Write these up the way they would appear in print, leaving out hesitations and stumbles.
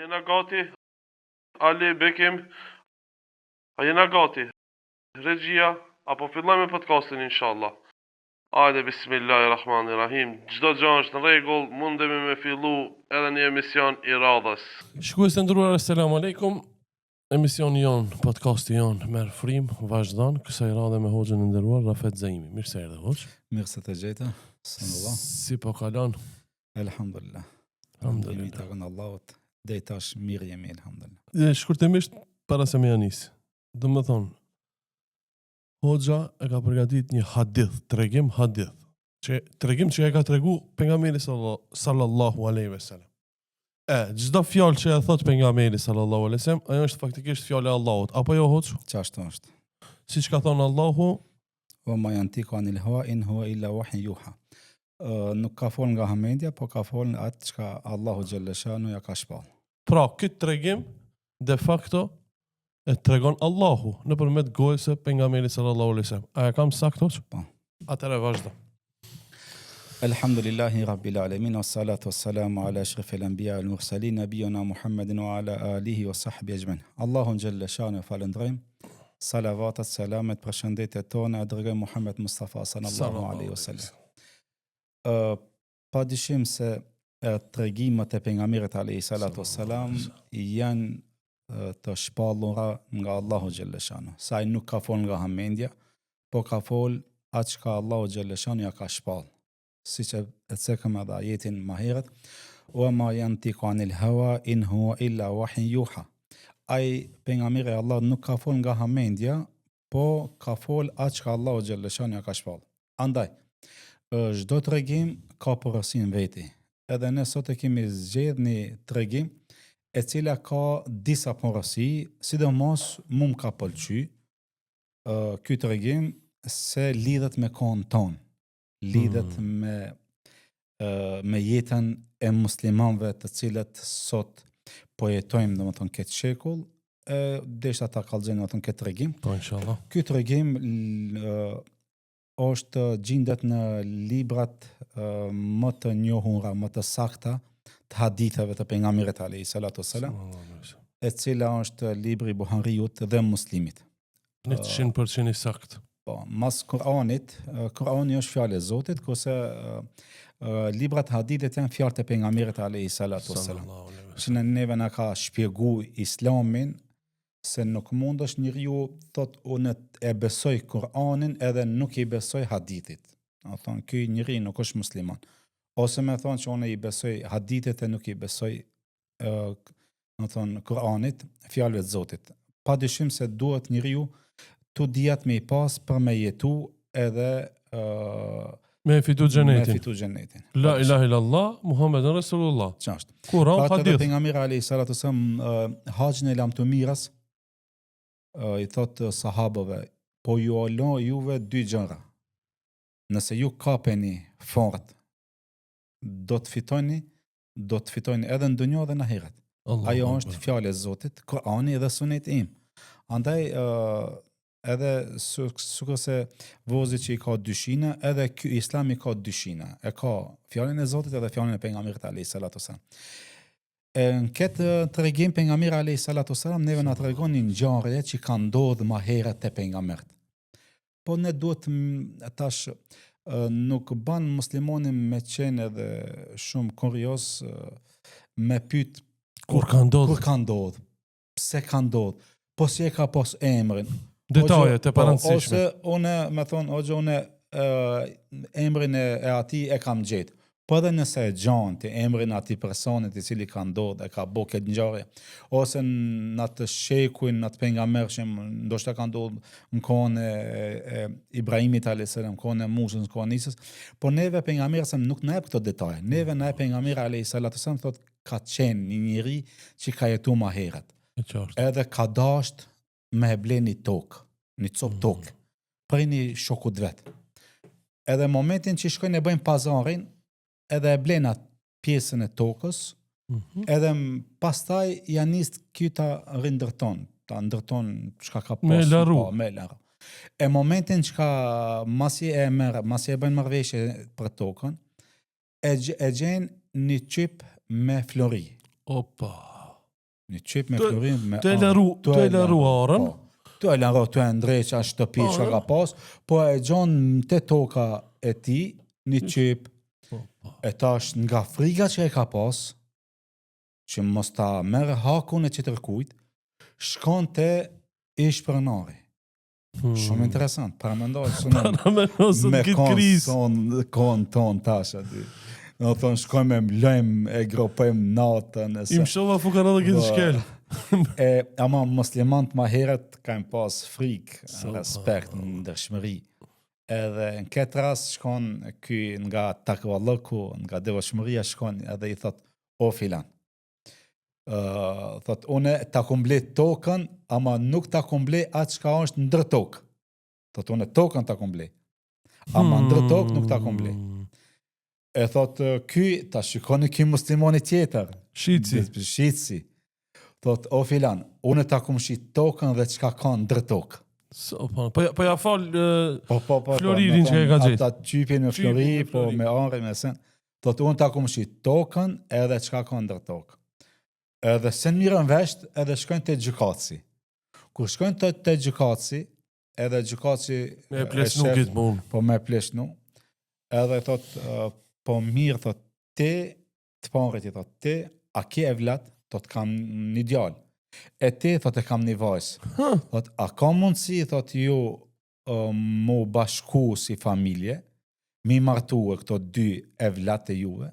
jena gati? Ali Bekim, a jena gati? Regjia, apo fillojmë podcastin inshallah. Hajde, bismillahirrahmanirrahim. Çdo gjë është në rregull, mundemi me fillu edhe një emision i radhës. Shikues të nderuar, asalamu alaykum. Emisioni jon, podcasti jon merr frim, vazhdon kësaj radhe me hoxhën e nderuar Rafet Zaimi. Mirë se erdhe hoxh. Mirë se të gjeta. Sallallahu. Si po kalon? Elhamdulillah. Alhamdulillah. Takon Allahut. Deri tash mirë jemi elhamdulillah. Shkurtimisht para se me janis. Do të thonë hoxha e ka përgatit një hadith, tregim hadith. Tregim që e ka tregu pejgamberi sallallahu alaihi wasallam. Çdo fjalë që e thot pejgamberi sallallahu alaihi wasallam, ajo është faktikisht fjala e Allahut, apo jo hoxh? Çashtu është. Siç ka thënë Allahu, wa ma yantiqu anil hawa in huwa illa wahyun yuha. Nuk ka fol nga hamendja, po ka fol atë çka Allahu xhallashanu ja ka shpall. Pra, këtë tregim de facto e tregon Allahu nëpërmjet gojës së pejgamberit sallallahu alaihi wasallam. A e kam saktë? Po. Atëherë vazhdo. Alhamdulillahi rabbil alamin wassalatu wassalamu ala ashrafil anbiya wal mursalin nabiyina Muhammedin wa ala alihi wa sahbihi ajma'in. Allahu xhallashanu falendrojm. Salavatat, selamet, përshëndetjet tona dërgoj Muhammed Mustafa sallallahu alaihi wasallam. Pa dyshim se tregimet e pejgamberit alayhi salatu wassalam janë të shpallura nga Allahu xhallashanu. Sa ai nuk ka fol nga hamendja, po ka fol atë që Allahu xhallashanu ja ka shpall. Siç e cekëm edhe ajetin më herët, wa ma yantiqu anil hawa in huwa illa wahyun yuha. Ai pejgamberi Allah nuk ka fol nga hamendja, po ka fol atë që Allahu xhallashanu ja ka shpall. Andaj çdo tregim ka porosin veti. Edhe ne sot e kemi zgjedhur një tregim e cila ka disa porosi, sidomos më ka pëlqy ky tregim se lidhet me kohën tonë, lidhet me jetën e muslimanëve të cilët sot po jetojmë domethënë këtë shekull, desha ta kallëzojmë domethënë këtë tregim. Po inshallah. Ky tregim është gjendet në librat më të njohura, më të sakta të haditheve të pejgamberit alayhi salatu wassalam, e cila është libri Buhariut dhe Muslimit. 100% i saktë. Po, mas Kur'anit, Kur'ani është fjalë e Zotit, kurse librat hadithet janë fjalë të pejgamberit alayhi salatu wassalam. Që neve na ka shpjegu Islamin se nuk mund është njeriu thot unë e besoj Kur'anin edhe nuk i besoj hadithit. Do thonë ky njeri nuk është musliman. Ose me thonë që unë i besoj hadithet e nuk i besoj do thonë Kur'anit, fjalëve të Zotit. Padyshim se duhet njeriu tu dijat me i pas për me jetu edhe me fitu xhenetin. Me fitu xhenetin. La ilaha illallah Muhammedun Rasulullah. Ç'është? Kur'an hadith. Pejgamberi alayhi salatu wasallam haxhin e lamtumiras i thot sahabëve, po ju alo juve dy gjëra. Nëse ju kapeni fort, do të fitoni edhe në dunjë edhe në ahiret. Ajo është fjalë e Zotit, Kur'ani dhe Suneti im. Andaj edhe sukurse vozi që i ka dyshina, edhe ky Islami ka dyshina. E ka fjalën e Zotit edhe fjalën e pejgamberit alayhi salatu wasallam. Në këtë tregim pejgamberi alayhi salatu wasallam neve na tregon një ngjarje që ka ndodhur më herët te pejgamberit. Po ne duhet tash nuk ban muslimonin me qenë edhe shumë kurioz me pyet kur ka ndodhur, pse ka ndodhur, po si e ka pas emrin. Detajet e parancishme. Ose unë me thonë, unë emrin e atij e kam gjetë. Po edhe nëse e gjanti emrin atij personit i cili ka ndodhur, e ka bë këtë ngjarje, ose në atë shekuin, në atë pejgambershëm, ndoshta ka ndodhur në kohën e Ibrahimit alayhis salam, kohën e Musës, kohën e Isës, po neve pejgamberi nuk na jep këto detaje. Neve na jep pejgamberi alayhis salam thotë ka qenë një njeri që ka jetuar më herët. Edhe ka dasht me e ble një tokë, një copë tokë, për një shokut vetë. Edhe momentin që shkojnë e bëjnë pazarin, edhe e blen atë pjesën e tokës, edhe pastaj janë nisë kyta rindërton, ta ndërton çka ka pasur, me laru. E momentin që masi e bëjnë marrëveshje për tokën, e gjenë një qyp me flori. Opa. Një qip me florin me Të e laru arën. Të e laru, të e ndreq a shtëpi që ka pas, po e gjon të toka e ti, një qip, e tash nga friga që e ka pas, që mos ta merë hakun e që të rkujt, shkon të ish pronari. Shumë interesant, paramendoj me kon ton tash aty. Në thonë, shkojmë e mlojmë, e gropojmë natën. Im shova fukara dhe këtë shkel. Ama muslimant ma heret kanë pas frikë, respekt, ndërshmëri. Edhe në këtë rast shkon ky nga takvalloku, nga devotshmëria shkon edhe i thot, o filan. Thot, une ta kumble tokën, ama nuk ta kumble atë çka është ndër tokë. Thot, une tokën ta kumble. Ama ndër tokë nuk ta kumble. E thot, ky, ta shikoni ky muslimoni tjetër. Shitsi. Thot, o filan, une ta kum shit tokën dhe çka ka ndër tokë. Po ja fal Floririn që ka gjetë. Ata qypin me Flori, po me arë, me sen. Thot, une ta kum shit tokën edhe çka ka ndër tokë. Edhe se në mirën vesht, edhe shkojnë të gjykatësi. Kur shkojnë të gjykatësi, edhe gjykatësi... Me plesnu këtë mund. Po me plesnu. Edhe thot, po mirë, thot, të panrit i thot, a ke e vlat, thot, kam një djallë. E thot, e kam një vajzë. Thot, a ka mundësi, thot, ju mu bashku si familje, mi martu e këto dy e vlat e juve,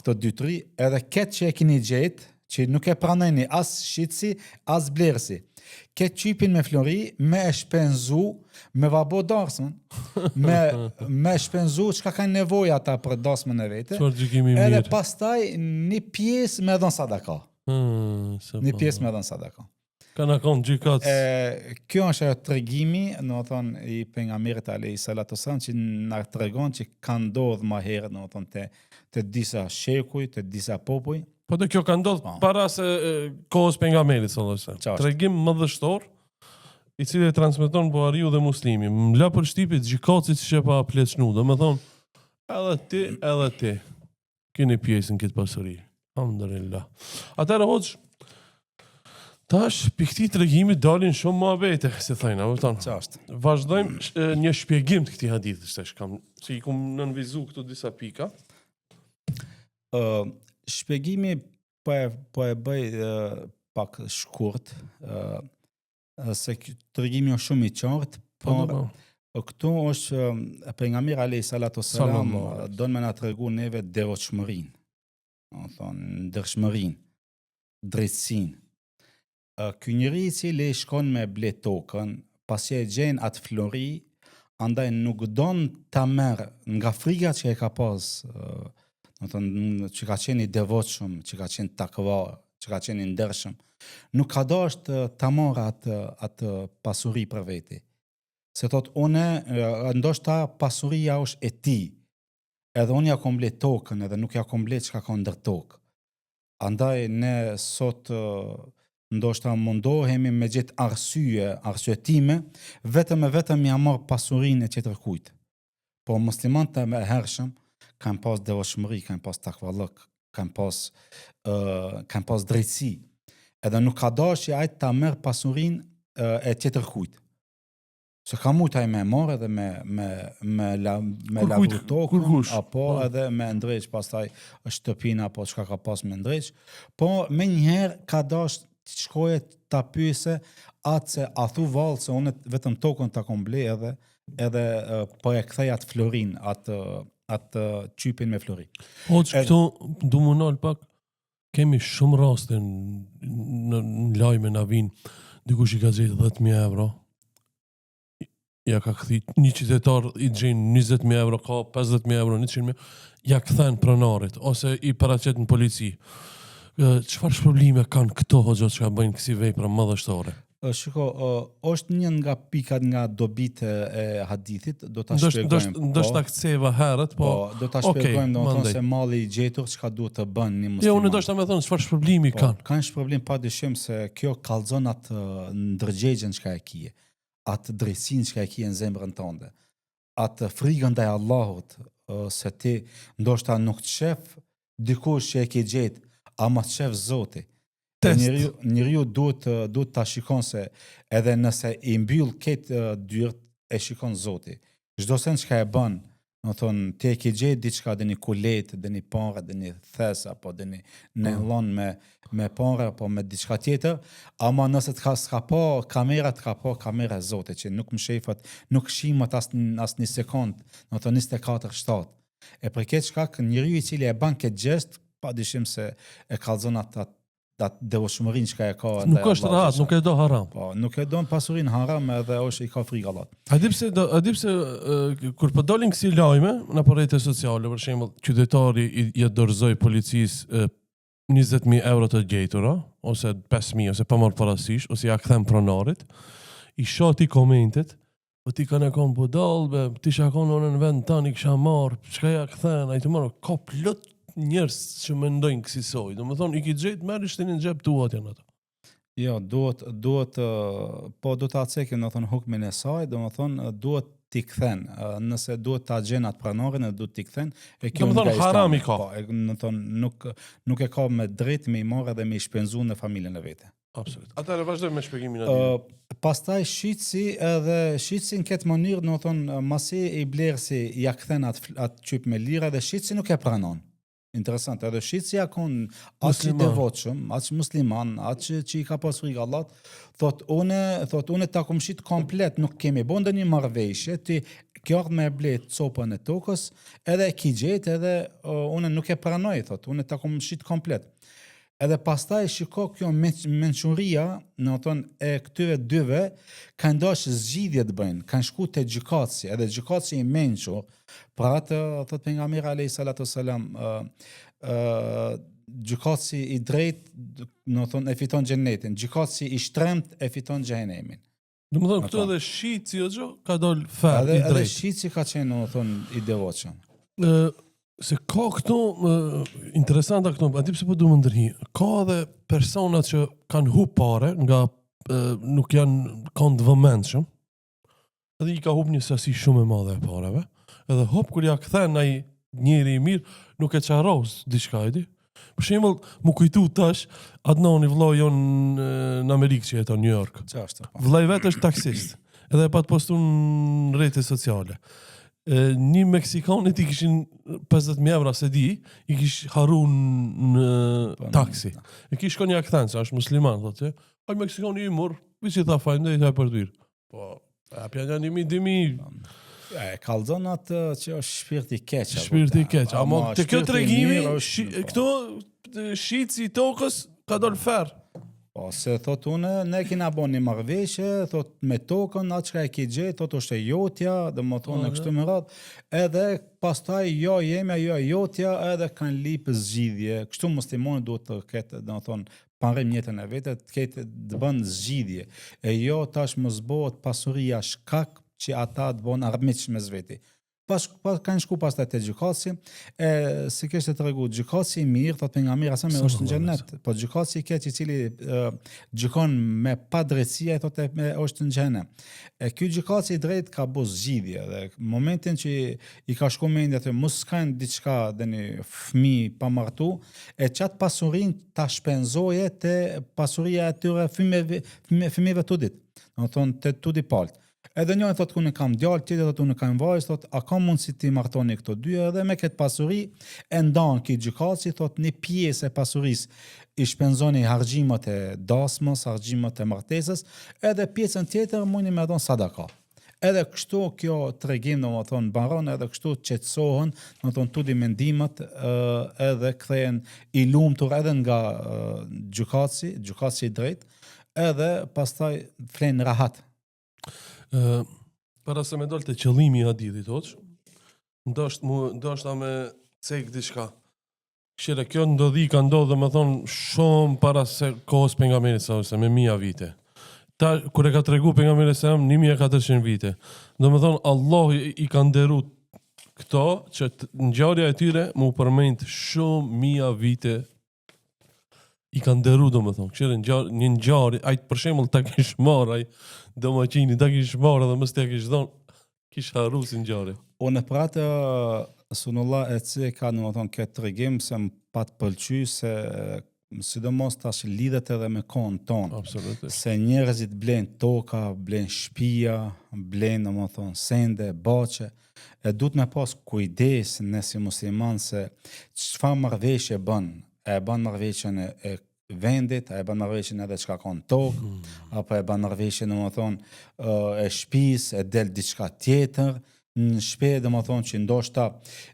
këto 2-3, edhe ketë që e kini gjetë, që nuk e pranajni as shitsi, as blersi. Këtë qypin me Flori, me e shpenzu, me vabo darsën, me shpenzu që ka kanë nevoja ata për dasmën e vete, edhe pastaj një pjesë me dhën sadaka. Një pjesë me dhën sadaka. Kanë akon gjykatës. Kjo është e tregimi, në më thonë, i pejgamberit alayhi salatu wassalam, që na tregon që ka ndodhur më herët, në më thonë, të disa shekuj, të disa popuj. Po dhe kjo ka ndodhur para se kohës pejgamberit sallallahu alajhi wasallam. Tregim mëdhështor, i cili e transmeton Buhariu dhe Muslimi. M'la për shtipit gjykatësit që pa pleçnu, do më thonë, edhe ti, keni pjesën këtë pasuri. Alhamdulillah. Atëherë hoxh, tash pikë këtij tregimi dalin shumë muhabete, si thënë, apo ton. Vazhdojmë një shpjegim të këtij hadithi, tash kam se i kum nënvizu këto disa pika. Shpjegimi po e bëj pak shkurt, se tregimi është shumë i qartë, por këtu është pejgamberi alayhi salatu wassalam don me na tregu neve devotshmërinë. Do thonë ndershmërinë, drejtësinë. Ky njeri i cili shkon me ble tokën, pasi e gjen atë Flori, andaj nuk don ta merr nga frika që e ka pas, do thonë që ka qenë i devotshëm, që ka qenë takva, që ka qenë i ndershëm, nuk ka dashur ta marrë atë pasuri për veti. Se thot, ndoshta pasuria është e tij, edhe unë ja kom ble tokën, edhe nuk ja kom ble çka ka ndër tokë. Andaj ne sot ndoshta mundohemi me gjetë arsyetime, vetëm ja marr pasurinë e tjetër kujt. Po muslimanët e hershëm kanë pas devotshmëri, kanë pas takvallok, kanë pas drejtësi. Edhe nuk ka dashje ai ta merr pasurinë e tjetër kujt. Se ka mujt ai me marr edhe me lavdë tokën, apo edhe me ndreq pastaj shtëpinë apo çka ka pas me ndreq, po me njëherë ka dash të shkoje ta pyese atë se a thu vallë se unë vetëm tokën ta kom ble edhe po e kthej atë Florin, atë qypin me Flori. Këto du më nal pak, kemi shumë raste në lajme na vinë, dikush i ka gjetë 10.000 euro, ja ka kthi një qytetar i gjen 20.000 euro, ka 50.000 euro, 100.000, ja kthen pronarit ose i paraqet në polici. Çfarë shpërblime kanë këto hoxha që bëjnë kësi vepra mëdhështore? Shiko, është një nga pikat nga dobit e hadithit, do ta shpjegojmë. Ndoshta ktheva herët, po do ta shpjegojmë, domethënë se malli i gjetur çka duhet të bën një musliman. Jo, unë ndoshta më thon çfarë shpërblimi kanë. Kanë shpërblim padyshim se kjo kallzon atë ndërgjegjen çka e kije, atë drejtsinë çka e kije në zemrën tënde, atë frikën ndaj Allahut, se ti ndoshta nuk të shef dikush që e ke gjetë, ama të shef Zoti. test. Njeriu duhet ta shikon se edhe nëse i mbyll këtë dyert e shikon Zoti. Çdo send çka e bën, do thonë ti e ke gjetë diçka deni kulet, deni parë, deni thes apo deni nëllon me parë apo me diçka tjetër, ama nëse s'ka pa kamera e Zotit që nuk më shefat, nuk shimat as një sekond, do thonë 24/7. E për këtë shkak njeriu i cili e bën këtë gjest, padyshim se e kallzon atë devotshmërinë që ka e ka. Nuk është rahat, nuk e do haram. Po, nuk e do pasurinë haram edhe është i ka frikë Allahut. A di pse kur po dolin kësi lajme në rrjetet sociale, për shembull, qytetari i dorëzoi policisë 20.000 euro të gjetura, ose 5.000, ose pa marrë parasysh, ose ja kthem pronarit, i shoti komentet, po ti kanë kon budallë, ti shakon në vend tani kisha marrë, çka ja kthen, ai të marrë, ka plot njerëz që mendojnë kësaj. Domethënë i ke gjetë merr shtenin në xhep tuat janë ato. Jo, duhet po do ta cekim, domethënë hukmin e saj, domethënë duhet t'i kthen. Nëse duhet ta gjen atë pranorin, duhet t'i kthen. E kjo domethënë haram i ka. Po, domethënë nuk e ka me drejt me i marrë dhe me i shpenzu në familjen e vet. Absolut. Atëherë vazhdojmë me shpjegimin aty. Pastaj shitsi në këtë mënyrë, domethënë masi i blerësi ja kthen atë qyp me lira dhe shitsi nuk e pranon. Interesant, edhe shitsi ja kon atë devotshëm, atë musliman, atë që i ka pas frikë Allahut, thot unë ta kom shit komplet, nuk kemi bën ndonjë marrëveshje, ti kjo ardh me blet copën e tokës, edhe ki gjet, edhe unë nuk e pranoj, thot, unë ta kom shit komplet. Edhe pastaj shiko kjo mençuria, domethënë e këtyre dyve kanë dashur zgjidhje të bëjnë, kanë shku te gjykatësi, edhe gjykatësi i mençur, pra atë thot pejgamberi alayhis salatu wassalam, gjykatësi i drejtë, domethënë e fiton xhenetin, gjykatësi i shtremt e fiton xhenemin. Domethënë këtu edhe shitsi ajo ka dal fer i drejtë. Edhe shitsi ka qenë domethënë i devotshëm. Se ka këtu, interesanta këtu, a di pse po du më ndërhi, ka edhe personat që kanë hu pare nga nuk janë kanë vëmendshëm, edhe i ka hup një sasi shumë e madhe e pareve, edhe hop kur ja kthen ai njeri i mirë, nuk e qaros diçka e di. Për shembull, mu kujtu tash Adnani vllai jon në Amerikë që jeton në New York. Ç'është? Vllai vet është taksist, edhe e pat postu në rrjete sociale. Një Meksikanit i kishin 50.000 euro se di, i kish haru në taksi. E kish shkon ja kthen, se është musliman, thotë. Ai Meksikani i mor, viçi tha fajndej ta për dyr. Po, apja janë 1.000. E kallzon atë që është shpirti i keq. Shpirti i keq, ama te kjo tregimi, këto shitsi i tokës ka dal fer. Po, se thot unë, ne kina bon një marrëveshje, thot me tokën, atë çka e ke gjetë, thot është e jotja, domethënë kështu me radhë, edhe pastaj jo jemi, jo e jotja, edhe kanë lipë zgjidhje. Kështu muslimani duhet të ketë, domethënë parim jetën e vetë, të ketë të bën zgjidhje. E jo tash mos bëhet pasuria shkak që ata të bën armiq mes veti. Pas kanë shku pastaj te gjykatësi, si kishte tregu gjykatësi i mirë, thot pejgamberi sa më është në xhenet, po gjykatësi i keq i cili gjykon me padrejtësi, thotë është në xhenem. E ky gjykatësi i drejt ka bë zgjidhje dhe momentin që i ka shku mendja të mos kanë diçka deni fëmijë pa martu, e çat pasurinë ta shpenzoje te pasuria e tyre fëmijëve të dit. Domethënë te tudi palt. Edhe njëri thotë unë kam djalë, tjetri thotë unë kam vajzë, thotë a ka mundësi ti martoni këto dy, edhe me këtë pasuri e ndan ki gjykatësi, thotë një pjesë e pasurisë i shpenzoni harxhimet e dasmës, harxhimet e martesës, edhe pjesën tjetër mundi me dhon sadaka. Edhe kështu kjo tregim domethënë mbaron, edhe kështu qetësohen, domethënë tudi mendimet, edhe kthehen i lumtur edhe nga gjykatësi i drejtë, edhe pastaj flen rahat. Para se me dole të qëllimi i hadithit hoq, ndoshta me cek diçka. Këshire, kjo ndodhi ka ndodhë dhe me thonë shumë para se kohës pejgamberit sa ose me 1000 vite. Kur e ka tregu pejgamberi sa 1400 vite. Do me thonë Allah i ka nderu këto që ngjarja e tyre mu përmend shumë 1000 vite. I ka nderu do me thonë. Këshire, një ngjarje, ai për shembull ta kish marr ai domaçini, ta kish marrë dhe mos t'ja kish dhënë, kish harru si ngjarje. Unë për atë sunullah e që ka në më thonë këtë tregim se më pat pëlqy se sidomos tash lidhet edhe me kohën tonë. Absolutisht. Se njerëzit blen toka, blen shtëpia, blen domethënë sende, bache, e duhet me pas kujdes ne si musliman se çfarë marrëveshje bën. E bën marrëveshjen e vendit, a e bën marrëveshjen edhe çka ka në tokë, apo e bën marrëveshjen domethënë e shtëpisë, e del diçka tjetër. Në shpe dhe më thonë që ndoshta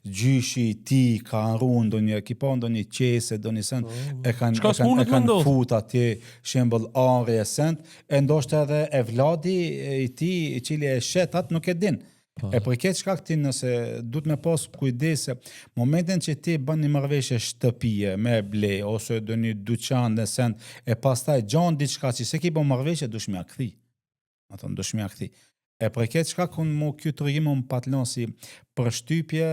gjyshi ti ka arru ndonjë ekipa, ndonjë qese, ndonjë send, e kanë fut atje shembëll ari e send, e ndoshta edhe e vladi i ti i cili e shetat nuk e din. E për këtë shkak ti nëse duhet me pas kujdese, momentin që ti bën një marrëveshje shtëpie me ble ose do një dyqan në send, e pastaj gjon diçka që se ki bën marrëveshje dush me akthi. Aton dush me akthi. E për këtë shkak unë mu kjo të rrimë më patlon si për shtypje,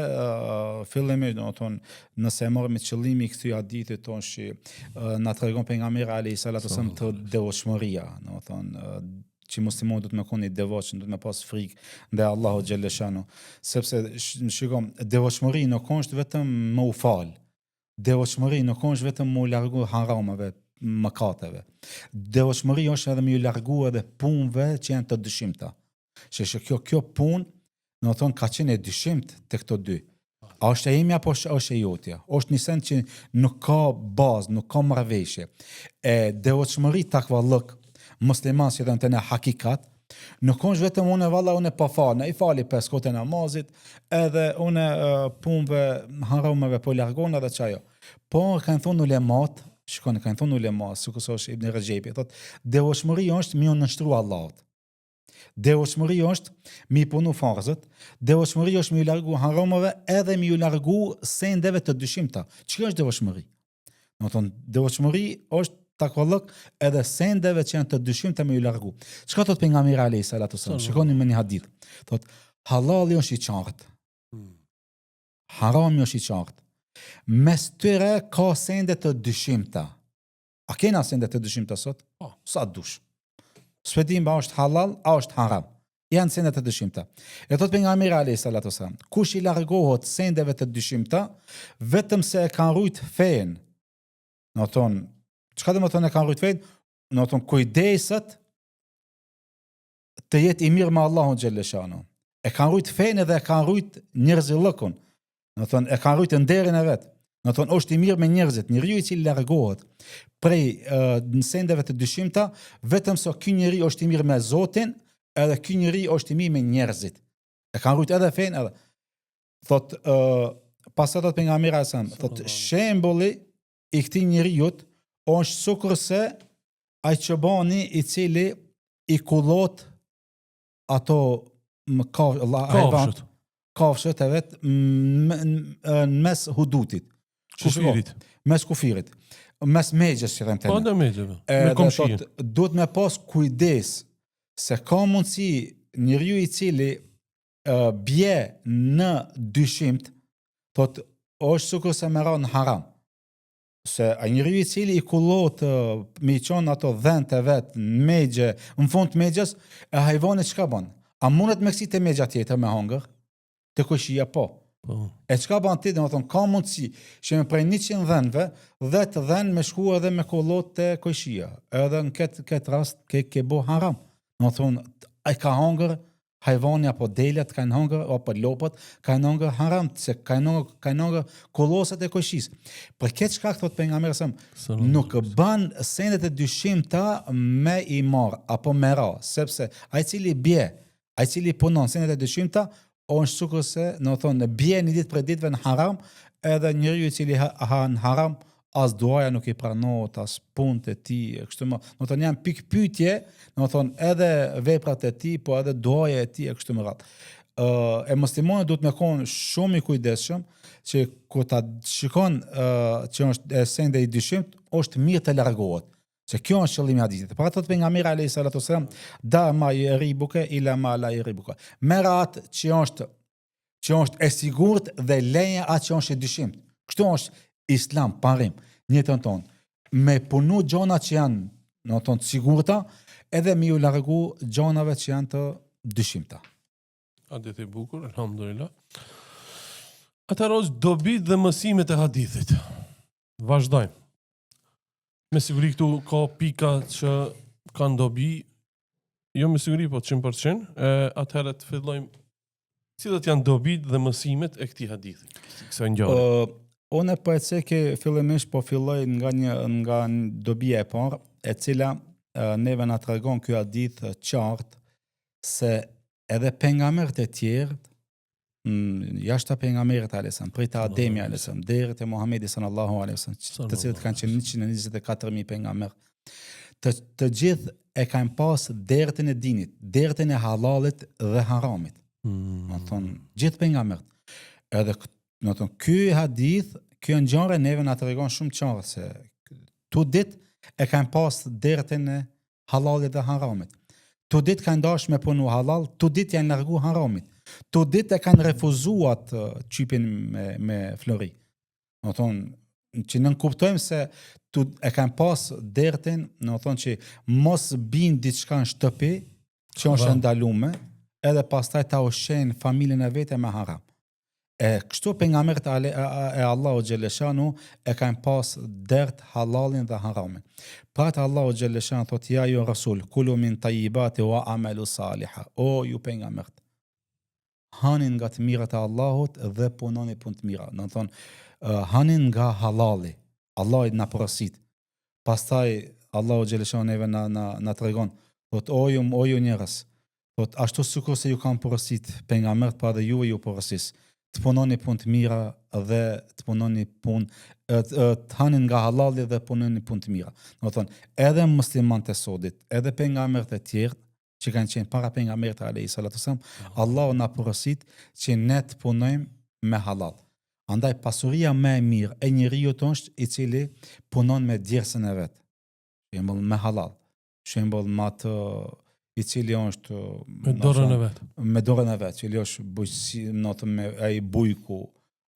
fillimisht do të thonë nëse e marrim me qëllimi këtij hadithi tonë që na tregon pejgamberi alayhis salam të devotshmëria, do të thonë që muslimani duhet me qenë i devotshëm, duhet me pas frikë ndaj Allahu xhalla shanu, sepse shikom devotshmëria nuk është vetëm më u fal. Devotshmëria nuk është vetëm më u largu haramave, mëkateve. Devotshmëria është edhe më u largu edhe punëve që janë të dëshimta. Që kjo punë, në thonë, ka qenë e dyshimt të këto dy. A është e imi apo është e jotja? është një send që nuk ka bazë, nuk ka marrëveshje. E devotshmëri takvallëk, musliman që dhe në të në hakikat, nuk është vetëm unë e pa falë, i fali 5 kote namazit, edhe unë punëve harameve po largon edhe qajo. Po kanë thonë ulemat, kanë thonë ulemat, sikur është Ibn Rajab, thotë, devotshmëria është mi unë nështru Allahut. Devotshmëria është mi punu farzët, devotshmëria është mi u largu haramave edhe mi u largu sendeve të dyshimta. Çka është devotshmëri? Do të thonë, devotshmëri është takvallëk edhe sendeve që janë të dyshimta mi u largu. Çka thot pejgamberi alayhis salam? Shikoni me një hadith. Thot, halali është i qartë. Harami është i qartë. Mes tyre ka sende të dyshimta. A kena sende të dyshimta sot? Sa dush. S'pedim ba është halal, a është haram. Janë sende të dyshimta. E thot pejgamberi alayhis salam, kush i largohet sendeve të dyshimta, vetëm se e kanë rujt fen. Do të thonë, çka do të thonë e kanë rujt fen? Do të thonë kujdeset të jetë i mirë me Allahun xhelle shanu. E kanë rujt fen edhe e kanë rujt njerëzillëkun. Do të thonë e kanë rujt nderin e vet. Do të thonë është i mirë me njerëzit, njeriu i cili largohet prej sendeve të dyshimta, vetëm se ky njeriu është i mirë me Zotin, edhe ky njeriu është i mirë me njerëzit. E kanë rujt edhe fen edhe. Thot pastaj thot pejgamberi sa, thot shembulli i këtij njeriu është sikurse ai çobani i cili i kullot ato kafshët e vet në mes hudutit. Kufirit. Mes kufirit. Mes megjes që them të. Po në megjeve. Me komshin. Duhet me pas kujdes se ka mundësi njeriu i cili bie në dyshimt, thot është sikur se merr në haram. Se a njeriu i cili i kullot me qenë ato dhënë të vet në megje, në fund të megjes, e hajvani çka bën? A mundet me kësi të megja tjetër me hongër? Të koshia po. E çka bën ti, domethënë ka mundësi që me prej 100 dhënëve, 10 dhënë me shku edhe me kollot të koshia. Edhe në këtë rast ke bo haram. Domethënë ai ka hongër hajvani apo delet kanë hongër apo lopët kanë hongër haram, se kanë hongër kollosat e koshis. Për këtë shkak thot pejgamberi sa nuk bën sendet e dyshimta me i marr apo me ra, sepse ai cili bie, ai cili punon sendet e dyshimta është sikur se, do të thonë, bie një ditë për ditëve në haram, edhe njeriu i cili ha në haram, as duaja nuk i pranohet, as punët e tij, kështu më. Do të thonë janë pikë pyetje, do të thonë edhe veprat e tij, po edhe duaja e tij kështu më radh. E muslimani duhet me qenë shumë i kujdesshëm që kur ta shikon që është e sende i dyshimt, është mirë të largohet. Se kjo është qëllimi i hadithit. Para thot pejgamberi alayhis salam, da ma yribuka ila ma la yribuka. Merr atë që është e sigurt dhe leje atë që është e dyshimt. Kështu është Islam, parim, në jetën tonë. Me punu gjona që janë, do të thonë, të sigurta, edhe me u largu gjonave që janë të dyshimta. Hadith i bukur, alhamdulillah. Atëherë dobi dhe mësimet e hadithit. Vazhdojmë. Me siguri këtu ka pika që kanë dobi, jo me siguri, po 100%, atëherë të fillojmë cilat janë dobit dhe mësimet e këtij hadithi. Kësaj ngjarje. Unë po e ceke fillimisht po filloj nga dobia e parë, e cila neve na tregon ky hadith qartë se edhe pejgamberët e tjerë jashtë pejgamberit alayhisalam, prej të Ademi alayhisalam deri te Muhamedi sallallahu alaihi wasallam, të cilët kanë qenë 124.000 pejgamber, të gjithë e kanë pas dertën e dinit, dertën e halalit dhe haramit. Do thonë gjithë pejgamberët. Edhe do thonë ky hadith, ky ngjarje neve na tregon shumë qartë se tu ditë e kanë pas dertën e halalit dhe haramit. Tu ditë kanë dashur me punu halal, tu ditë janë largu haramit. Tu ditë e kanë refuzuar çipin me flori. Do thonë që nën kuptojmë se tu e kanë pas dertën, do thonë që mos bin diçka në shtëpi që është ndaluar, edhe pastaj ta ushqejnë familjen e vete me haram. E kështu pejgamberët e Allahu xhaleshanu e kanë pas dert halalin dhe haramin. Pra Allahu xhaleshanu thot ja ju rasul kulu min tayyibati wa amalu salihah. O ju pejgamberët, hanin nga të mirat e Allahut dhe punoni punë të mira. Do thonë hanin nga halali. Allah na porosit. Pastaj Allahu xhaleshanu neve na tregon, thot o ju njerëz, thot ashtu sikur se ju kanë porosit pejgamberët, pa dhe ju porosis. Të punoni punë të mira dhe të punoni punë, të hanin nga halali dhe punoni punë të mira. Do thonë, edhe muslimanët e sodit, edhe pejgamberët e tjerë që kanë qenë para pejgamberit alayhi salatu wasallam, Allahu na porosit që ne të punojmë me halal. Andaj pasuria më e mirë e njeriu është i cili punon me djersën e vet. Shembull me halal. Shembull me atë i cili është me dorën e vet. Me dorën e vet, cili është bujqësi, do të me ai bujku,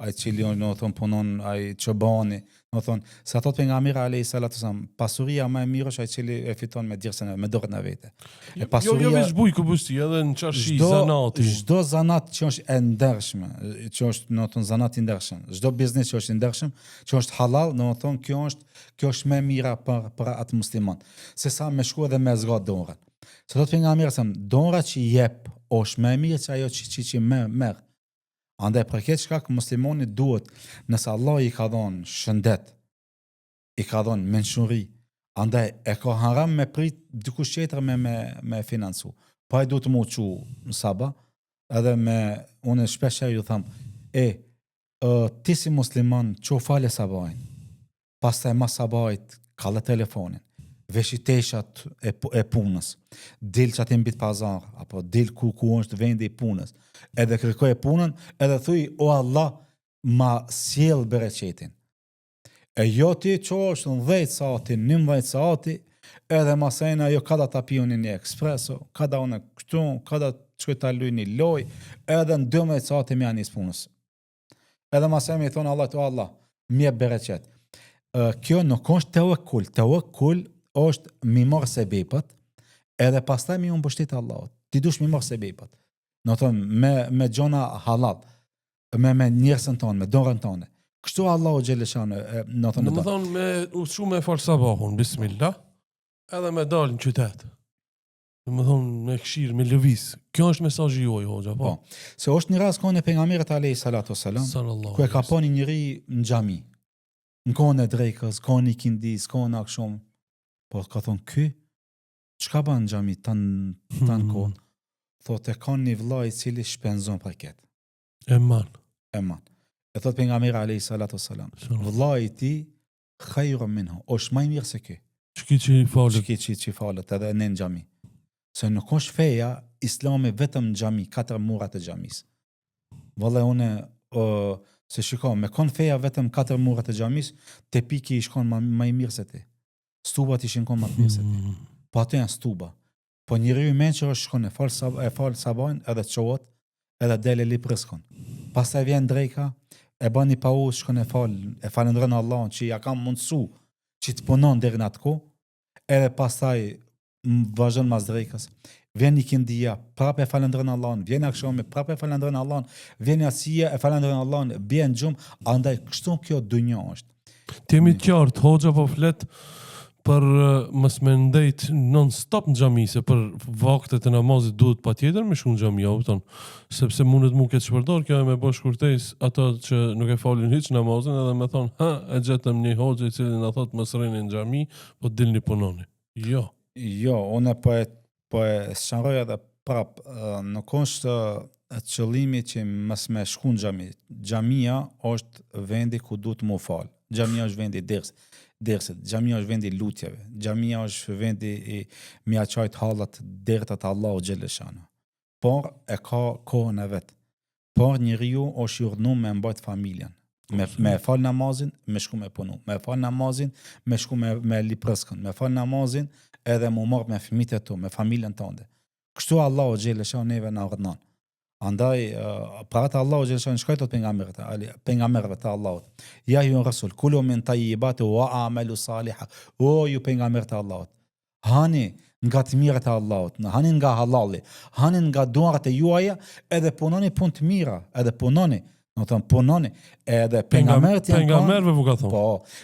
ai cili do të punon ai çobani, do të thonë, se ato pejgamberi alayhi salatu wasallam, pasuria më e mirë është ai cili e fiton me djersën me dorën e vet. E pasuria jo veç bujku bujqësi, edhe në çarshi zanati. Çdo zanat që është e ndershme, që është do të thonë zanat i ndershëm, çdo biznes që është i ndershëm, që është halal, do të thonë kjo është më e mira për atë musliman. Se sa me shku edhe me zgat dorën. Se do të pejgamberi sa dora që jep është më e mirë se ajo që merr. Andaj për këtë shkak muslimani duhet, nëse Allah i ka dhënë shëndet, i ka dhënë mençuri, andaj e ka haram me prit dikush tjetër me financu. Pa e duhet më uçu në sabah, edhe unë shpesh ju them, ti si musliman çu falë sabahin. Pastaj mas sabahit kalla telefonin. Veshi teshat e punës, dil që ati mbit pazar, apo dil ku është vendi i punës, edhe kërkoj e punën, edhe thuj, o Allah, ma sjell bereqetin. E jo ti që është në 10 sati, 11 sati, edhe masajna jo kada ta piju një ekspreso, kada unë këtu, kada që ta luj një loj, edhe në 12 sati me anis punës. Edhe masajna i thonë Allah, o Allah, mje bereqet. Kjo nuk është tawakul është mi marrë sebepët, edhe pastaj mi unë bështit Allahot. Ti dush mi marrë sebepët. Në thonë, me gjona halal, me njerësën tonë, me dorën tonë. Kështu Allahu xhaleshanë, në thonë. Në thonë, me ushu me falë sabahun, bismillah, edhe me dalë në qytet. Në thonë, me këshirë, me lëviz. Kjo është mesazhi juaj, hoxha, po. Se është një rast kohën e pejgamberit alayhi salatu wasalam, ku e ka pa një njeri në xhami. Në kohën e drekës, kohën e kindis, kohën e akşam. Po ka thonë, ky, çka bën në xhami tan kohën? Thotë ka një vëlla i cili shpenzon për këtë. Eman. E thotë pejgamberi alayhi salatu wasalam, vëllai i tij khayrun minhu, është më i mirë se ky. Çki falet edhe në xhami. Se nuk është feja Islami vetëm në xhami, 4 murat e xhamis. Valla unë se shikoj, me kon feja vetëm 4 murat e xhamis, te piki i shkon më i mirë se ti. Stubat ishin kon më të mirë se ti. Po ato janë stuba. Po njeriu i mençur shkon e fal sabajn edhe çohet, edhe dele li preskon. Pastaj vjen dreka, e bën një pauzë, shkon e falendron Allahun që ja ka mundsu që të punon deri në atë kohë, edhe pastaj vazhdon mas drekës. Vjen një kindia, prapë e falendron Allahun, vjen akşami, prapë e falendron Allahun, vjen asia, e falendron Allahun, bjen xhum, andaj kështu kjo dunjë është. Temi të qartë, hoxha po flet për mos me ndejt non-stop në xhami, se për vaktet e namazit duhet patjetër me shku në xhami, kupton? Sepse mundet mu këtë shpërdor, kjo e me bësh kurtesë ato që nuk e falin hiç namazin edhe me thon, ha, e gjetëm një hoxhë i cili na thot mos rrini në xhami, po dilni punoni. Jo. Jo, unë po e sqaroj edhe prap, nuk është qëllimi që mos me shku në xhami. Xhamia është vendi ku duhet mu fal. Xhamia është vendi dersit, xhamia është vendi lutjeve, xhamia është vendi i mjaçajt hallat dertat Allahu xheleshana. Por e ka kohën e vet. Por njeriu është i urdhënuar me mbajt familjen. Me fal namazin, me shku me punu. Me fal namazin, me shku me liprëskën. Me fal namazin, edhe mu marr me fëmijët e tu, me familjen tënde. Kështu Allahu xheleshana neve na urdhënon. Andaj, para të Allahu xheleshana shkoj tot pejgamberëve të Allahut. Ja ju rasul, kulu min tayyibati wa amalu salihan. O ju pejgamberët e Allahut. Hani nga të mirat e Allahut, hani nga halali, hani nga duart e juaja, edhe punoni punë të mira, edhe punoni. Do të thonë punoni, edhe pejgamberët janë pejgamberëve u ka thonë. Po,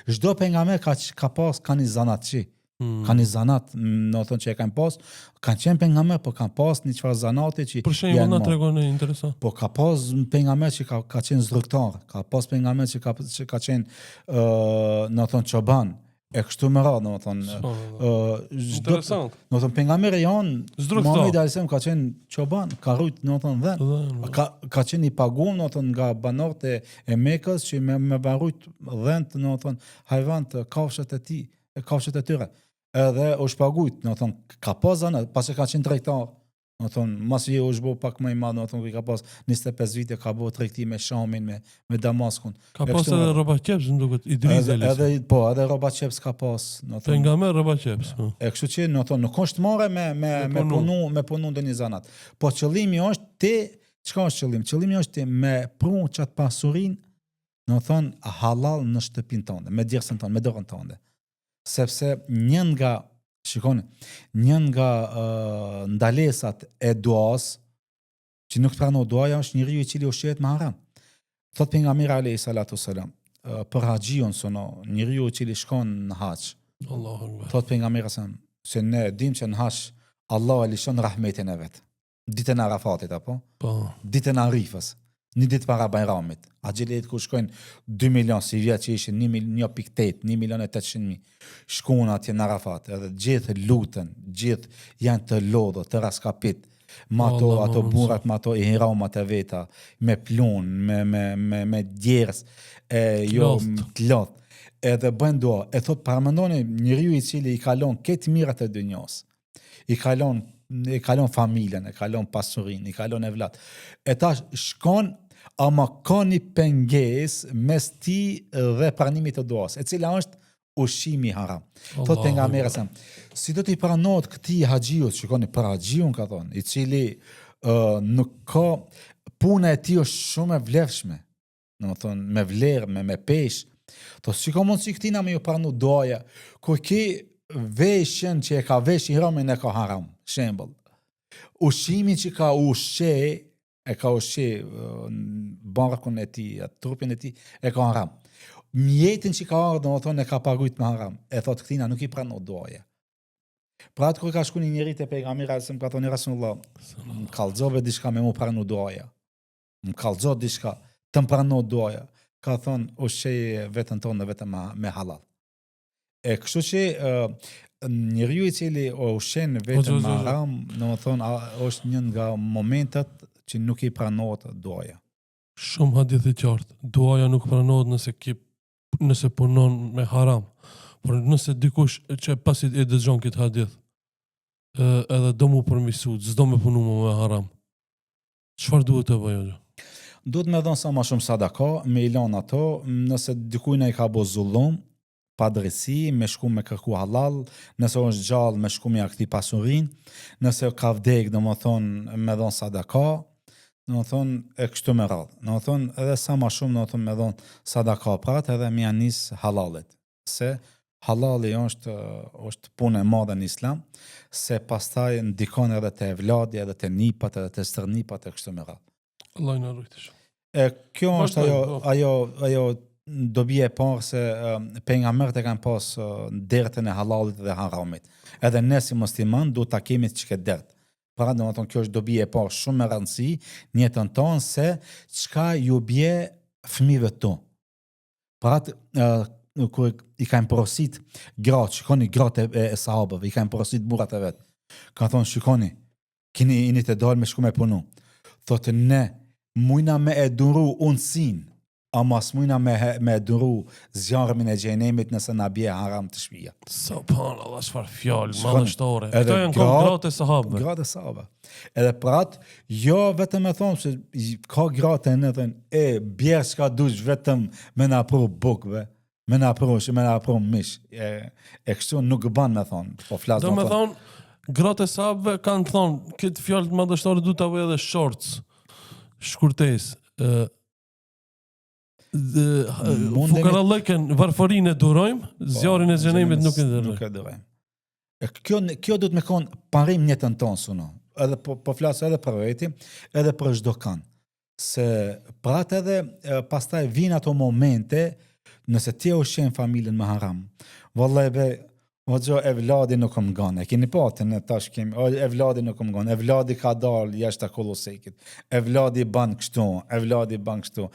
çdo pejgamber ka pas kanë zanatçi. Kanë zanat, do të thonë që e kanë pas, kanë qenë pejgamber, po kanë pas një çfarë zanati që Për shembull na tregon interesant. po ka pas pejgamber që ka qenë zrugtar, ka pas pejgamber që ka qenë do të thonë çoban, e kështu me radhë, do të thonë Interesant. do të thonë pejgamberi janë Zrugtar. Muhamedi alayhis salam ka qenë çoban, ka rujt, do të thonë vend. Ka qenë i paguar, do të thonë nga banorët e Mekës që me varujt dhënt, do të thonë hyjvan të kafshët e tij, kafshët e tyre. Edhe u shpagujt, do të thonë ka pas anë, pasi ka qenë tregtar. Do të thonë masi u zhbo pak më i madh, do të thonë ka pas 25 vite ka bëu tregti me Shamin, me Damaskun. Ka pas edhe rroba qeps, më duket Idris Elis. Edhe po, edhe rroba qeps ka pas, do të thonë. Pejgamber rroba qeps. E kështu që, do të thonë, nuk është marrë me punu ndonjë zanat. Po qëllimi është ti, çka është qëllimi? Qëllimi është ti me pru çat pasurinë, do të thonë halal në shtëpinë tënde, me djersën tënde, me dorën tënde. Sepse një nga ndalesat e duas që nuk pranon duaja është njeriu i cili ushqehet me haram. Thot pejgamberi alayhi salatu wasalam, për haxhiun sono, njeriu i cili shkon në haxh. Allahu akbar. Thot pejgamberi se ne dim që në haxh Allahu e lishon rahmetin e vet. Ditën e Arafatit apo? Po. Ditën e Arifës. Një ditë para Bajramit. Axhelit ku shkojnë 2 milion si vjet që ishin 1,8, 1,800,000. Shkuan atje në Arafat, edhe gjithë lutën, gjithë janë të lodhur, të raskapit. Ato burrat, ato ihramat e veta, me plun, me djers, jo të lot. Edhe bën dua, e thot paramendoni njeriu i cili i kalon këtë mirat e dynjos. I kalon familjen, e kalon pasurinë, i kalon evlat. E tash shkon ama ka një pengesë mes ti dhe pranimit të duas, e cila është ushqimi haram. Thot pejgamberi si do t'i pranohet këtij haxhiut, shikoni për haxhiun ka thonë, i cili nuk ka puna e tij është shumë e vlefshme. Do të thonë me vlerë, me peshë. To si ka mundsi këtina me ju pranu duaja, ku ki veshën që e ka vesh ihramin e ka haram, shembull. Ushqimi që ka ushqe barkun e tij, trupin e tij e ka haram. Mjetin që ka ardhur, do të thonë e ka paguajt me haram. E thot këtina nuk i pranon duaja. Pra atë kur ka shku një njeri te pejgamberi se më ka thonë Rasulullah, më kallxove diçka me mu pranu duaja. Më kallxo diçka, të më pranu duaja. Ka thonë ushqeje veten tonë vetëm me halal. E kështu që njeriu i cili ushqen vetëm me haram, do të thonë është një nga momentet që nuk i pranohet duaja. Shumë hadith i qartë. Duaja nuk pranohet nëse punon me haram. Por nëse dikush që pasi e dëgjon këtë hadith, edhe do mu përmisu, s'do me punu me haram. Çfarë duhet të bëjë? Duhet me dhënë sa ma shumë sadaka, me ilon ato, nëse dikujna i ka bo zullum, pa drejtësi, me shku me kërku halal, nëse është gjallë me shku me akti pasurin, nëse ka vdek, do më thonë me dhënë sadaka, do më thonë e kështu me radhë. Do më thonë edhe sa ma shumë do më thonë me dhënë sadaka pratë edhe me janis halalit. Se halali është punë e madhe në islam, se pastaj ndikon edhe të evladja, edhe të nipat, edhe të stërnipat e kështu me radhë. Allah në rujtë shumë. Kjo është ajo dobia e parë se pejgamberët e kanë pas dertën e halalit dhe haramit. Edhe ne si musliman duhet ta kemi çka dert. Pra domethënë kjo është dobia e parë shumë e rëndësishme në jetën tonë se çka ju bie fëmijëve tu. Pra kur i kanë porosit gratë, shikoni gratë e sahabëve, i kanë porosit burrat e vet. Ka thonë shikoni, keni të dalë me shku me punu. Thotë ne mujna me e duru unësin, ama s'mujna me e duru zjarëmin e gjenemit nëse na bie haram të shpija. Subhanallah, çfarë fjalë Shkoni, madhështore. edhe Këto janë gratë e sahabëve. Gratë e sahabëve. Edhe prat, jo vetëm e thonë se ka gratë e në thënë, bjerë s'ka dush vetëm me na pru bukve, me na pru mish. E kështu nuk ban me thonë, po flasë Do me thonë, gratë e sahabëve kanë thonë, këtë fjalë madhështore du të avë edhe shorts, shkurtes, fukarallëken varfërinë e durojmë, zjarin e xhenemit nuk e durojmë. Nuk e durojmë. Kjo do të me konë parim njëtën tonë suno. Edhe po flasë edhe për veti, edhe për çdo kanë. Se pratë edhe pastaj vinë ato momente nëse ti ushqen familjen me haram. Vallahi be Hoxha, evladi nuk më gane. E keni patë në tash kemi, evladi nuk më gane. Evladi ka dalë jashtë kolosekit. Evladi ban kështu.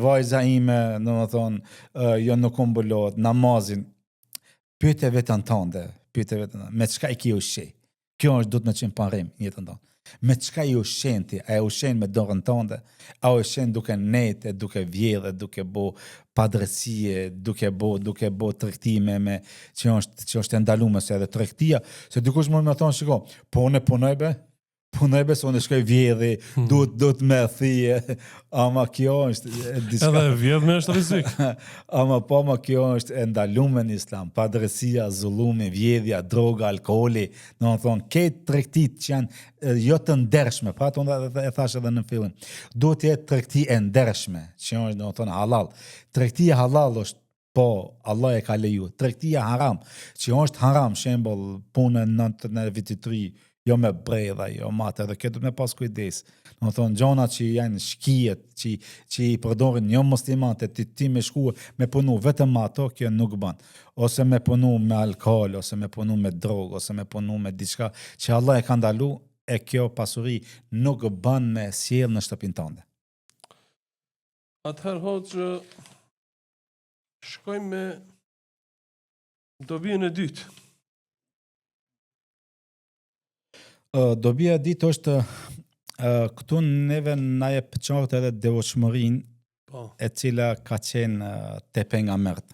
Vajza ime, në më thonë, jo nuk më bëllot, namazin. Pyete vetën tënde, me çka i ki ushqej? Kjo është do të me qenë parim, jetën tonë. Me çka i ushqen ti? A e ushqen me dorën tënde? A ushqen duke nete, duke vjedhe, duke bo padresie, duke bo tregtime me që është ndaluar se edhe tregtia, se dikush mund të thonë shiko, po unë punoj be se unë shkoj vjedhi, duhet me thije, ama kjo është diçka. Edhe vjedhme është rrezik. ama kjo është e ndaluar në Islam, padresia, zullumi, vjedhja, droga, alkooli, do të thonë këtë tregtit që janë jo të ndershme, pra unë e thash edhe në fillim. Duhet të jetë tregti e ndershme, që është do të thonë halal. Tregtia halal është po Allah e ka leju. Tregtia haram, që është haram, shembull punë në vititri, jo me bredha, jo mate, edhe këtë me pas kujdes. Në thonë, gjona që janë shkijet, që i përdorin jo muslimante, ti me shku me punu vetëm ato, kjo nuk ban. Ose me punu me alkohol, ose me punu me drogë, ose me punu me diçka, që Allah e ka ndalu, e kjo pasuri nuk ban me sjell në shtëpinë tënde. Atëherë Hoxhë, shkojmë me dobien e dytë. Dobia e ditë është këtu neve na jep qartë edhe devotshmërinë e cila ka qenë te pejgamberët.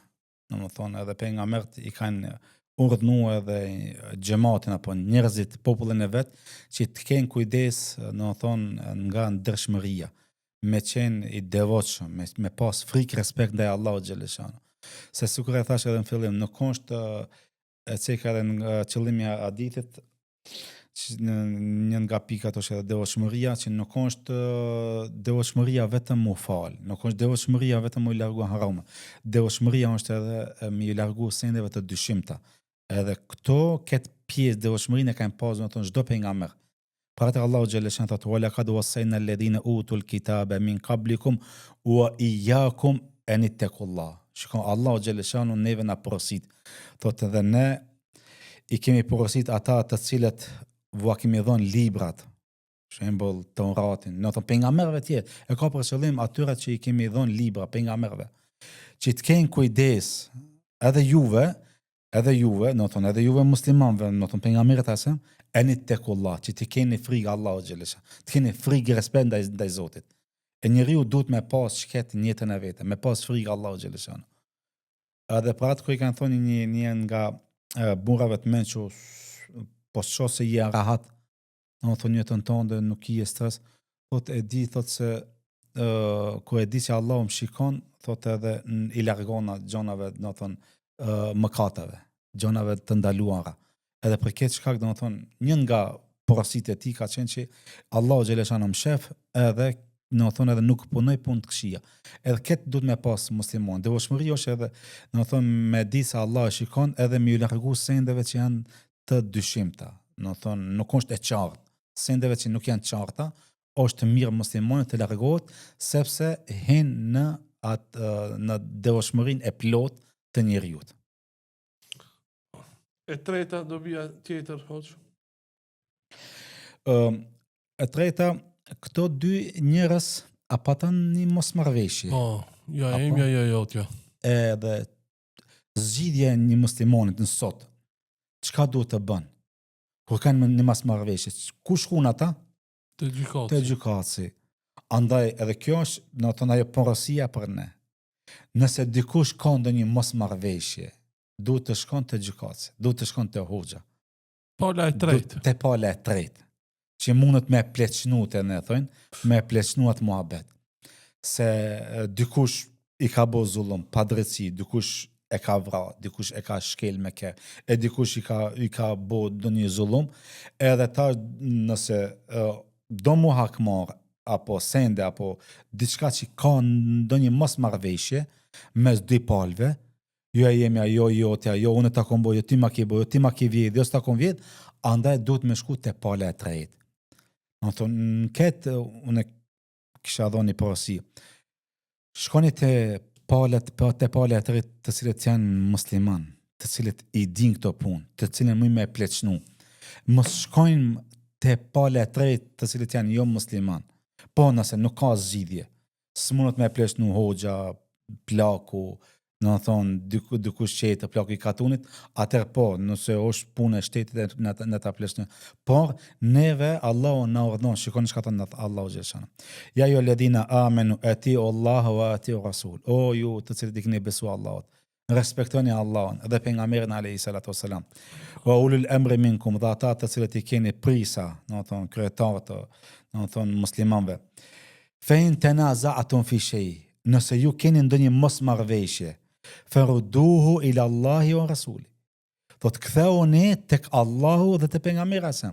Domethënë edhe pejgamberët i kanë urdhënuar edhe xhamatin apo njerëzit, popullin e vet, që të kenë kujdes, domethënë nga ndershmëria, me qenë i devotshëm, me pas frikë respekt ndaj Allahut xhaleshano. Se sikur e thash edhe në fillim, nuk është e ceka edhe në qëllimi i hadithit, një nga pikat është edhe devotshmëria, që nuk është devotshmëria vetëm mu fal, nuk është devotshmëria vetëm mu i largu harama. Devotshmëria është edhe me i largu sendeve të dyshimta. Edhe këto këtë pjesë devotshmërinë e kanë pasur në çdo pejgamber. Pra te Allahu xhaleshan thotë: "Wa laqad wasayna alladhina utul kitaba min qablikum wa iyyakum an ittaqullah." Shikon Allahu xhaleshan neve na porosit. Thotë edhe ne i kemi porosit ata të cilët vua kemi dhënë librat, shembull Teuratin, në të pejgamberëve tjerë, e ka për qëllim atyre që i kemi dhënë libra pejgamberëve, që të kenë kujdes edhe juve, edhe juve muslimanëve, në të pejgamberët asem, enit tekullah, që të keni frikë Allahu xhalesha, të keni frikë respekt ndaj Zotit. E njeriu duhet me pas shket në jetën e vet, me pas frikë Allahu xhalesha. Edhe për atë ku i kanë thonë një nga burrave të mençur, po shoh se je rahat, në thonë jetën tënde nuk i stres, thotë e di, thotë se ku e di që Allahu më shikon, thotë edhe i largon atë gjonave, do të thonë mëkateve, gjonave të ndaluara. Edhe për këtë shkak, do të thonë një nga porositë e tij ka qenë që Allahu xhaleshano më shef, edhe do të thonë edhe nuk punoj punë të këqija. Edhe këtë duhet me pas muslimon. Devotshmëria është edhe, do të thonë, me di se Allah e shikon, edhe me ju largu sendeve që janë të dyshimta. Do të thonë nuk është e qartë. Sendeve që nuk janë të qarta, është mirë muslimonit të largohet, sepse hin në në devotshmërinë e plot të njeriut. E treta dobia tjetër, hoxh. E treta, këto dy njerëz patën një mosmarrëveshje. Po, ja Apo? emja ja jotja. Edhe zgjidhja e një muslimanit në sot, çka duhet të bën? Kur kanë një mosmarrëveshje, ku shkon ata? Të gjykatësi. Te gjykatësi. Andaj edhe kjo është, do të thonë, ajo porosia për ne. Nëse dikush ka ndonjë mosmarrëveshje, duhet të shkon te gjykatësi, duhet të shkon te hoxha. Pala e tretë. Te pala e tretë. Që mundet me pleqnu të ne thojnë, me pleqnu atë muhabet. Se dikush i ka bo zullum, pa drejtësi, dikush e ka vra, dikush e ka shkel me ke, e dikush i ka bo do një zullum, edhe ta nëse do mu hakmar, apo sende, apo diçka që ka do një mos marveshje, mes dy palve, jo e jemi, jo jotja, jo unë ta kom bo, jo ti ma ki bo, jo ti ma ki vjet, jo s'ta kom vjet, andaj duhet me shku te pala e tretë. Në ketë, unë kisha dhoni një porosi. Shkoni te pala e tretë të cilët janë musliman, të cilët i din këto punë, të cilën më me pleqnu. Mos shkojnë te pala e tretë të cilët janë jo musliman. Po nëse nuk ka zgjidhje, s'munët me pleqnu hoxha, plaku, në thonë dikush qetë, plaku i katunit, atër po, nëse është punë e shtetit në ta pleqnu. Por, neve, Allahu na urdhon, shikoni çka thon Allahu xhaleshana. Ja ju ledina amenu, atiu Allahu wa atiu Rasul. O ju të cilët i keni besu Allahut, respektoni Allahun dhe pejgamberin alayhi salatu wassalam. Wa ulul amri minkum, dhe ata të cilët i keni prisa, në thonë kryetarët, në thonë muslimanëve. Fa in tanaza'tum fi shay, nëse ju keni ndonjë mosmarrëveshje, farudduhu ila Allahi wa Rasuli. Do të ktheuni tek Allahu dhe te pejgamberi sa.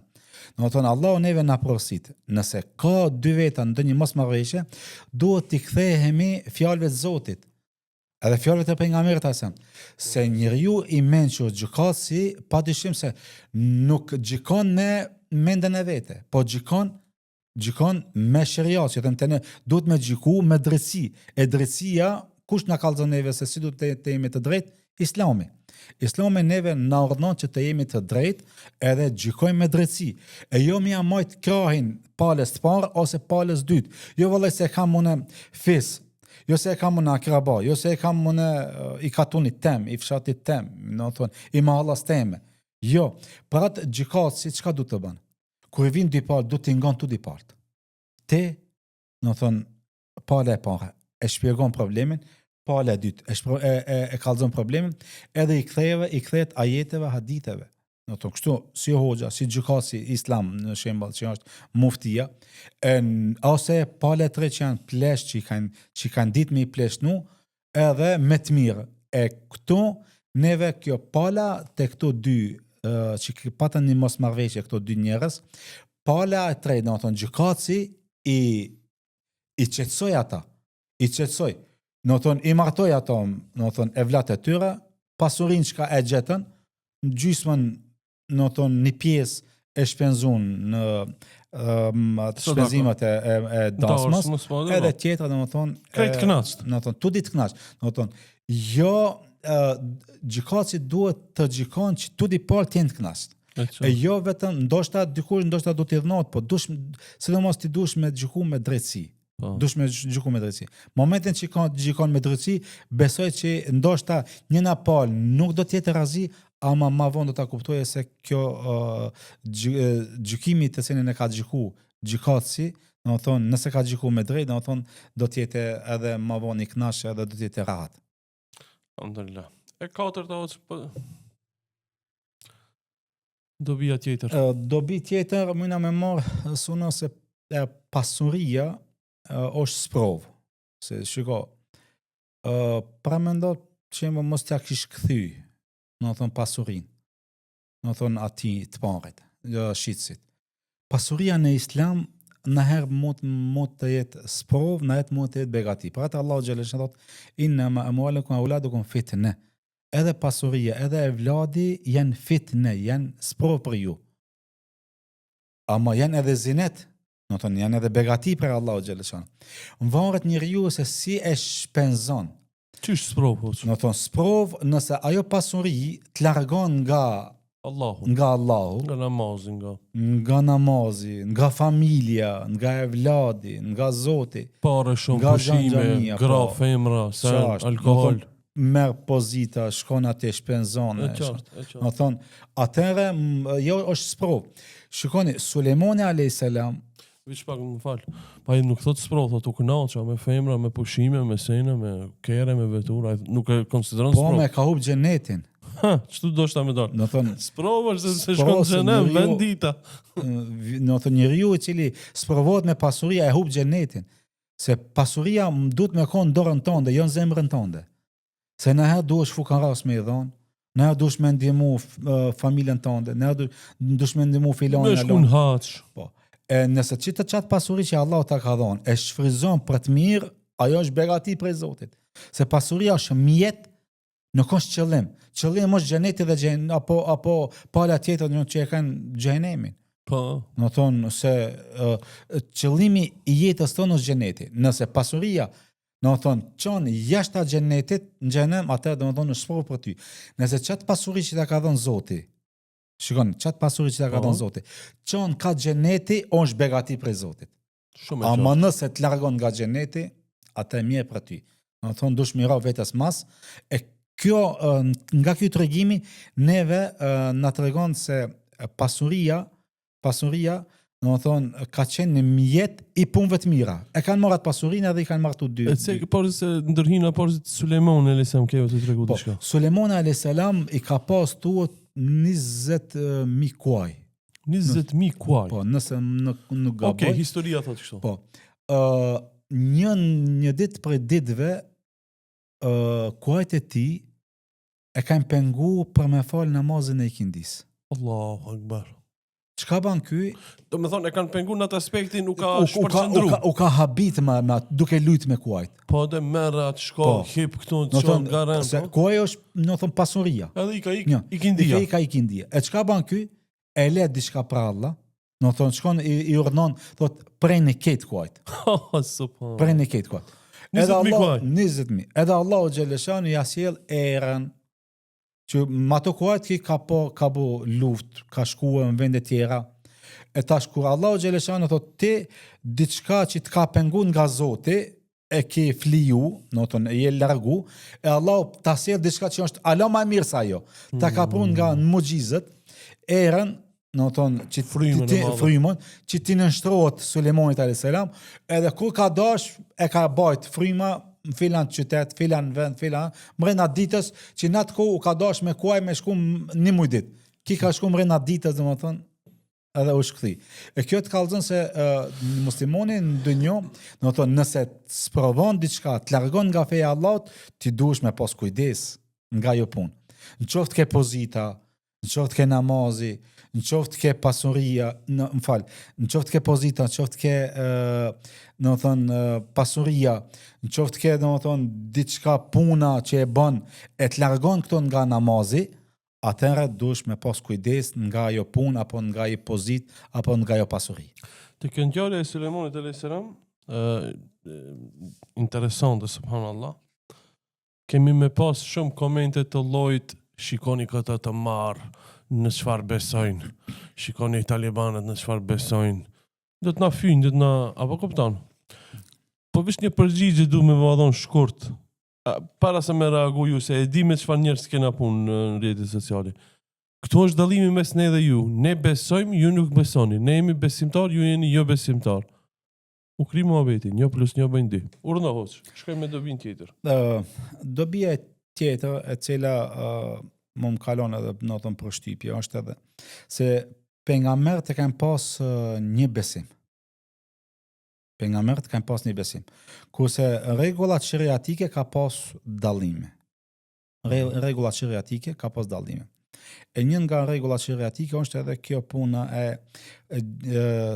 Do të thonë Allahu neve na porosit. Nëse ka dy veta ndonjë mosmarrëveshje, duhet t'i kthehemi fjalëve të Zotit. Edhe fjalëve të pejgamberit sa. Se njeriu i mençur gjykatësi, padyshim se nuk gjykon në mendën e vete, po gjykon me shariat, që thënë ne duhet me gjyku me drejtësi. E drejtësia, kush na kallzon neve se si duhet të jemi të drejtë? Islami. Islami neve na urdhnon që të jemi të drejtë edhe gjykojmë me drejtësi. E jo mi amojt krahin palës të parë ose palës dytë. Jo vëllai se kam unë fis, jo se kam unë akraba, jo se kam unë i katunit tem, i fshatit tem, në thonë, i mahallas teme. Jo, për atë gjykatësi çka duhet të bën? Kur i vin dy palë, duhet t'i ngon tu dy palët. Te, në thonë, pala e parë e shpjegon problemin, pala e dytë e kallzon problemin, edhe i kthehet ajeteve, haditheve. Në thonë, kështu, si hoxha, si gjykatësi islam, në shembull që është muftia, ose pala e tretë që janë plesh që kanë ditë me i pleshnu, edhe me të mirë. E këtu, neve kjo pala të këto dy, që patën një mosmarrëveshje këto dy njerëz, pala e tretë, do të thonë gjykatësi i qetësoj ata, do të thonë i martoj ato, do të thonë evlat e tyre, pasurinë çka e gjetën, gjysmën, do të thonë një pjesë e shpenzun në shpenzimet e dasmës, edhe tjetra, do të thonë krejt kënaqët. Do të thonë tu ditë kënaqë, do të thonë jo gjykatësi duhet të gjykon që tu di palë të jenë të kënaqët. E jo vetëm ndoshta do t'i dhënohet, po sidomos ti dush me gjyku me drejtësi. Dush me gjyku me drejtësi. Momentin që gjykon me drejtësi, besoj që ndoshta njëna palë nuk do të jetë razi, ama ma vonë do ta kuptojë se kjo gjykimi të cilin e ka gjyku gjykatësi, do të thonë nëse ka gjyku me drejtë, do të thonë do të jetë edhe ma vonë i kënaqur edhe do të jetë rahat. Alhamdulillah. E katërta ose dobia tjetër. Dobi tjetër mëna me marë suna se pasuria është sprovë. Se shiko, pra mendot që më mos t'ja kish këthy, në thonë pasurin, në thonë ati të paret, shqitësit. Pasuria në islam nëherë mund të jetë sprovë, nëherë mund të jetë begati. Pra të Allahu xhalesha thot, inna ma amwalukum wa auladukum fitne. Edhe pasuria, edhe evladi janë fitne, janë sprovë për ju. Ama janë edhe zinet, Do të thonë janë edhe begati për Allahu xhaleshano. Varet njeriu se si e shpenzon. Qysh sprov, hoç? Do të thonë sprov nëse ajo pasuri të largon nga Allahu. Allahu, Nga namazi, nga namazi, nga familja, nga evladi, nga Zoti, pare shumë, nga pushime, xhanxhamia, gra, po. femra, sen, Qartë, alkohol. do thonë, merr pozita, shkon atje shpenzon. E qartë. Do thonë, atëherë jo është sprov. Shikoni, Sulejmani alayhis salam, Viç pak më fal. Pa ai nuk thot sprov, thot u kënaqja me femra, me pushime, me sene, me kere, me vetura, nuk e konsideron po sprov. me ka hub xhenetin. Ha, çtu do shta me dal. Do thonë, Sprov është se Sprov shkon se xhenem njeriu- vendita. do thonë njeriu i cili sprovohet me pasuria e hub xhenetin. Se pasuria duhet me kon dorën tënde, jo në zemrën tënde. Se në herë duhesh fukaras me i dhonë, në herë duhesh me ndihmu familjen tënde, në herë duhesh me ndihmu Me filonin shkun haç. Po. E nëse që qatë pasuri që Allah ta ka dhonë, e shfryzon për të mirë, ajo është begati prej Zotit. Se pasuria është mjet, nuk është qëllim. Qëllim është xheneti dhe apo pala tjetër që e kanë xhenemin. Po. Do thonë se qëllimi i jetës tonë është xheneti. Nëse pasuria do thonë çon jashtë xhenetit, në xhenem, atë do thonë është sprov për ty. Nëse çat pasuri që ta ka dhënë Zoti, shikon, çat pasuri që ta ka Po. dhënë Zoti, çon ka xheneti, është begati prej Zotit. Shumë e Ama qartë. nëse të largon nga xheneti, atë e mirë për ty. Do thonë dush miro vetes mas, e kjo nga ky tregimi neve na tregon se pasuria, do thonë ka qenë në mjet i punëve të mira. E kanë marrë atë pasurinë edhe i kanë marrë të dy. E cek porzi se ndërhina porzi të Sulejmon e lesem keve të tregu Po, diçka. Sulejmani alayhis salam i ka pas tuat 20.000 kuaj. 20.000 kuaj. Po, nëse nuk gaboj. Okej, historia thot kështu. Po. Një ditë për ditëve kuajt e tij e kanë pengu për me fal namazin e ikindis. Allahu akbar. Çka ban ky? Do me thonë e kanë pengu në atë aspektin nuk ka U shpërqendru. ka habit me duke lut me kuajt. Po dhe merra të shko, Po. hip këtu, Do të shko thonë garen. se Po. kuaji është, do thon pasuria. Edhe i ka Një. ikindia. I ka ikindia. E çka ban ky? E le diçka për Allah. Do thon shkon i urdhnon, thot prej në ket kuajt. Subhan. Prej në ket kuajt. 20.000 kuaj. 20.000. Edhe Allahu xhaleshani ja sjell erën që me ato kuajt ki ka bu luftë, ka shkuar në vende tjera. E tash kur Allahu xhaleshani thot ti diçka që të ka pengu nga Zoti e ke fliju, do të thonë e je largu, e Allahu ta sjell diçka që është alo më mirë se ajo. Ta ka prun nga mucizët erën, do të thonë që Frymën e madhe. frymën që ti nështrohet Sulejmanit alayhis salam, edhe kur ka dash e ka bajt fryma në filan qytet, filan vend, filan mrena ditës që në atë kohë u ka dash me kuaj me shku një muj ditë. Ki ka shku mrena ditës, domethënë, edhe u shkëthi. E kjo të kallëzon se muslimoni në dënjo, do të thonë nëse të sprovon diçka, të largon nga feja e Allahut, ti duhesh me pas kujdes nga jo punë. Në qoftë ke pozita, në qoftë ke namazi, në qoftë ke pasuria, në qoftë ke pozita, në qoftë ke do të thonë pasuria, në qoftë ke do të thonë diçka puna që e bën e të largon këto nga namazi, atëherë duhesh me pas kujdes nga ajo punë apo nga ajo pozit apo nga ajo pasuri. Të këndjale e Sulejmanit alayhis salam, interesante subhanallah. Kemi me pas shumë komente të llojit, shikoni këta të marr, në çfarë besojnë. Shikoni talibanët në çfarë besojnë. Do të na fyjnë, do të na apo kupton. Po vesh një përgjigje du me vadhon shkurt. Para se me reagu ju, se e di me çfarë njerëz kena punë në rrjetet sociale. Këtu është dallimi mes ne dhe ju. Ne besojmë, ju nuk besoni. Ne jemi besimtar, ju jeni jo besimtar. U kri muhabeti, 1+1 bëjnë 2. Urna hoç, shkojmë me dobin tjetër. Dobia tjetër e cila më kalon edhe në të përshtypje është edhe se pejgamberët e kanë pas një besim. Pejgamberët kanë pas një besim. Kurse rregullat sheriatike ka pas dallime. Rregullat sheriatike ka pas dallime. E një nga rregullat sheriatike është edhe kjo puna e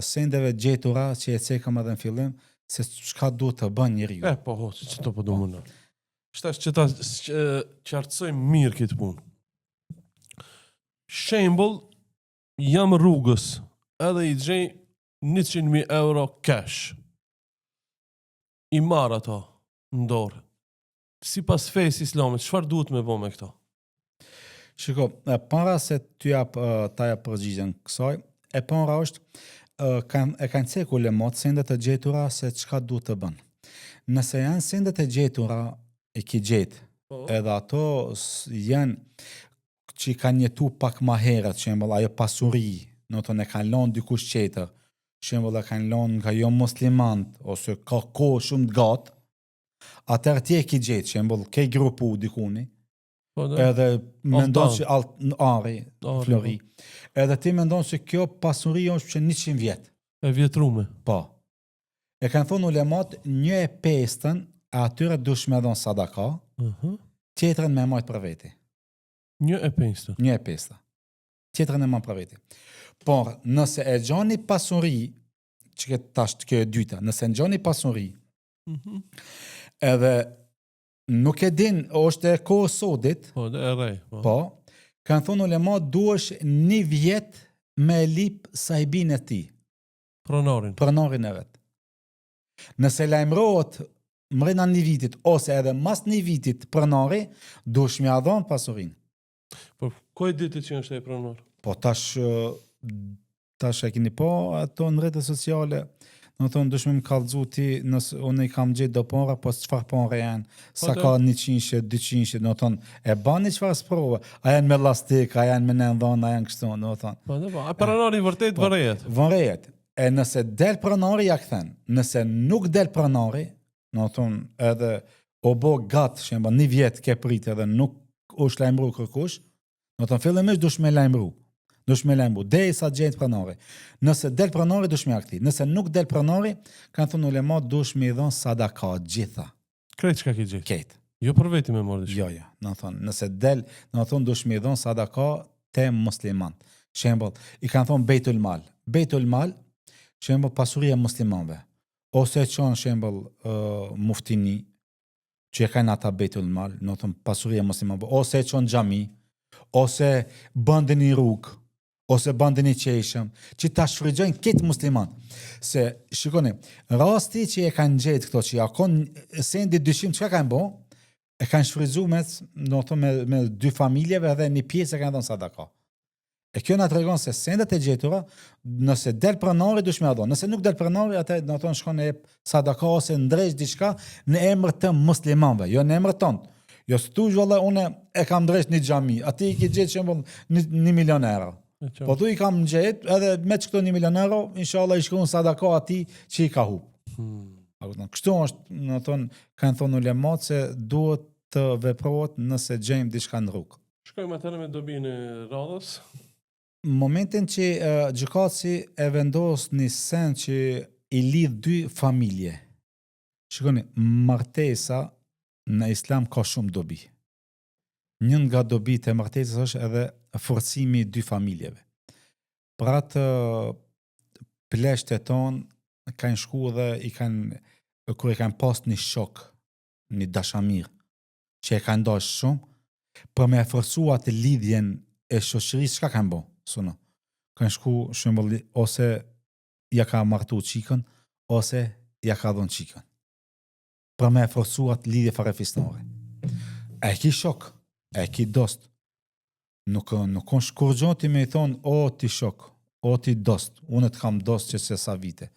sendeve gjetura që e cekëm edhe në fillim se çka duhet të bën njeriu. Po hoç, ç'to po do mëna. Shtash që ta qartësojmë mirë këtë punë. Shembull, jam rrugës, edhe i gjej 100.000 euro cash. I marr ato në dorë. Sipas fesë islamit, çfarë duhet me bë me këto? Shiko, para se ty jap ta jap përgjigjen kësaj, e para është kanë ceku ulemat sendet e gjetura se çka duhet të bën. Nëse janë sendet e gjetura e ki gjetë, edhe ato janë që kanë jetu pak ma herët, shembull ajo pasuri, në të ne kanë lonë dikush tjetër, shembull e kanë lonë nga jo muslimant, ose ka kohë shumë të gatë, atër ti e ki gjetë, shembull ke grupu dikuni, edhe mendon që ari, flori, edhe ti mendon që kjo pasuri është që 100 vjetë. E vjetrume. Po. E kanë thonë ulemat, 1/5 e atyre dush me dhonë sadaka, tjetërën me majtë për veti. 1/5. 1/5. Tjetërën e majtë për veti. Por, nëse e gjoni pasuri, që këtë tash kjo e dyta, nëse e gjoni pasuri, edhe nuk e din, është e kohë sodit, Po, dhe e rej. po, kanë thonë ulemat, duesh 1 vjet me lip sahibin e ti, pronarin e vetë. Nëse lajmërohet mrena 1 vitit, ose edhe mas 1 vitit pronari, duesh me adhon pasurin. Po, ko e ditë që është e pronar? Po, tash e kini po ato në rrjetet sociale, në thonë dush me më kallëzu ti, nësë unë i kam gjetë do ponra, po çfarë ponre janë, sa ka 100, 200, në thonë, e bani çfarë sprova, a janë me lastik, a janë me nëndhon, a janë kështu, në thonë. Po, dhe po, a pronari vërtet vërejet? Vërejet. E nëse del pronari ja këthen, nëse nuk del pronari, në thonë edhe o bo gatë, shemba 1 vjet ke prit edhe nuk është lajmëru kërkush, në thonë fillimisht dush me lajmëru, dhe i sa gjetë pronari. Nëse del pronari, dush me akti. Nëse nuk del pronari, kanë thonë ulemat dush me i dhonë sadaka, gjitha. Krejt çka ke gjetë? Ketë. Jo për veti me mordi. Jo, në thonë, nëse del, në thonë dush me i dhonë sadaka te muslimant. Shembull, i kanë thonë bejtul mal. Bejtul mal, shembull pasuria muslimanve. Ose qonë shembull muftini, që e kanë ata bejtul mal, në thonë pasuria muslimanve. Ose qonë xhami, ose bandin i rrugë, ose bandin i qeshëm, që ta shfrygjojnë këtë musliman. Se, shikoni, rasti që e kanë gjetë këto që jakon sendi 200, që kanë bo? E kanë shfryzu me 2 familjeve dhe 1 pjesë e kanë dhënë sadaka. E kjo na tregon se sendet e gjetura, nëse del pronari dush me adhon. Nëse nuk del pronari, atë në tonë shkon e sadaka ose ndresh diçka në emër të muslimanve, jo në emër tonë. Jo së tu zhvalla, une e kam ndresh një xhami, ati i ki gjetë shembull 1 milion euro. Po tu i kam gjetë, edhe me që këto 1 milion euro, inshallah i shkon sadaka ati që i ka hu. Kështu është, në tonë, kanë thonë ulemat se duhet të veprohet nëse gjejmë diçka në rrugë. Shkojmë atëherë me dobinë e radhës. Momentin që gjykatësi e vendos një sen që i lidh 2 familje. Shikoni, martesa në islam ka shumë dobi. Njën nga dobit e martesës është edhe forcimi 2 familjeve. Pra të plesht e tonë kanë shku dhe kur i kanë pas një shok, një dashamir, që e kanë dash shumë, për me forcu atë lidhjen e shoqërisë, çka kanë bo? Suno. Kanë shku shembull ose ja ka martu çikën, ose ja ka dhënë çikën. Për me forcu atë lidhje farefisnore. E ki shok, e ki dost. Nuk është kur gjo ti me i thonë, o ti shok, o ti dost, unë të kam dost që se sa vite.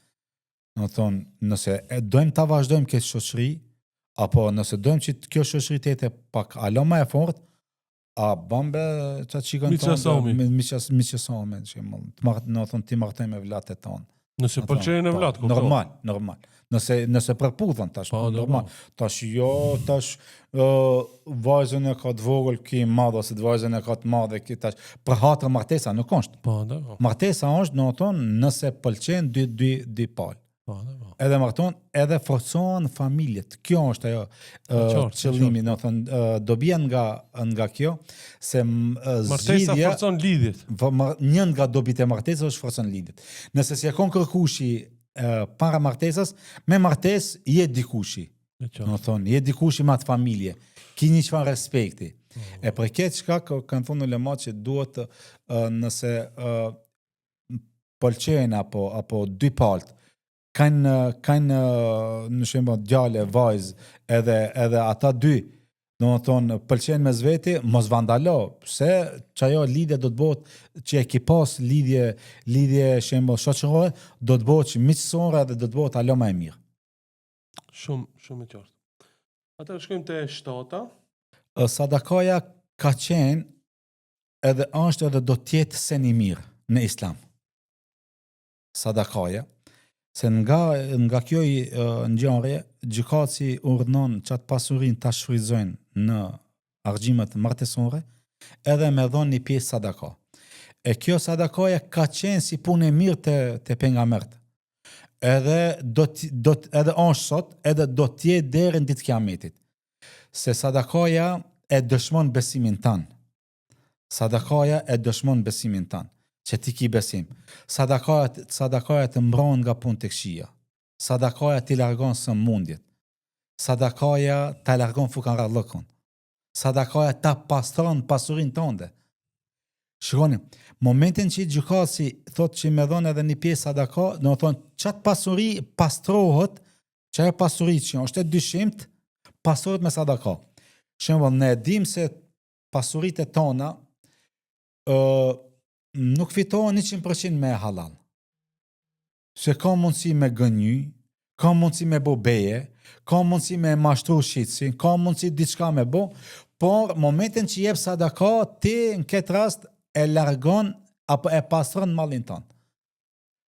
Në thonë, nëse dojmë ta vazhdojmë këtë shoqëri, apo nëse dojmë që kjo shoqëri të jetë pak alo më e fortë, a bambe që qikën tonë, miqësome, në thonë ti martoj me vlatë e tonë. Nëse pëlqejnë e vlatë, normal. Nëse përpudhën tash, normal. Tash jo, vajzën e ka të vogël ki madh, ose të vajzën e ka të madhe ki tash. Për hatër martesa nuk është. Martesa është, në tonë, nëse pëlqejnë dy palë. Edhe marton, edhe forcon familjet. Kjo është ajo qëllimi, në thonë, dobija nga kjo, se martesa forcon lidhjet. Njën nga dobit e martesës është forcon lidhjet. Nëse si e kon kërkushi para martesës, me martes je dikushi. Në thonë, je dikushi ma të familje. Ki një çfarë respekti. E për këtë çka kanë thonë ulemat që duhet nëse pëlqejnë apo dy palët, kanë në shembull djalë, vajzë, edhe ata dy, do të thonë pëlqejnë mes veti, mos vandalo, pse çajo lidhje do të bëhet që e ki pas lidhje shembull shoqërore, do të bëhet miqësore dhe do të bëhet alo më e mirë. Shumë e qartë. Atëherë shkojmë te shtata. Sadakaja ka qenë edhe është edhe do tjetë sen i mirë në islam. Sadakaja, se nga kjo ngjarje gjykatësi urdhnon çat pasurinë ta shfrytëzojnë në argjimet martesore, edhe me dhënë një pjesë sadaka. E kjo sadakaja ka qenë si punë e mirë te pejgamberët. Edhe edhe është sot, edhe do të jetë deri në ditë kiametit. Se sadakaja e dëshmon besimin tanë. Sadakaja e dëshmon besimin tanë, që ti ki besim. Sadakaja të mbron nga punë të këqija. Sadakaja t'i largon sëmundjet. Sadakaja t'a largon fukarallëkun. Sadakaja ta pastron pasurinë tënde. Shikoni, momentin që gjykatësi thotë që më dhon edhe një pjesë sadaka, do të thonë çat pasuri pastrohet, çajo pasuri që është e dyshimt, pastrohet me sadaka. Shembull, ne dim se pasuritë tona nuk fitohen 100% me halal. Se ka mundësi me gënjy, ka mundësi me bo beje, ka mundësi me mashtru shitësin, ka mundësi diçka me bo, por momentin që jep sadaka, ti në këtë rast e largon apo e pastron mallin tonë.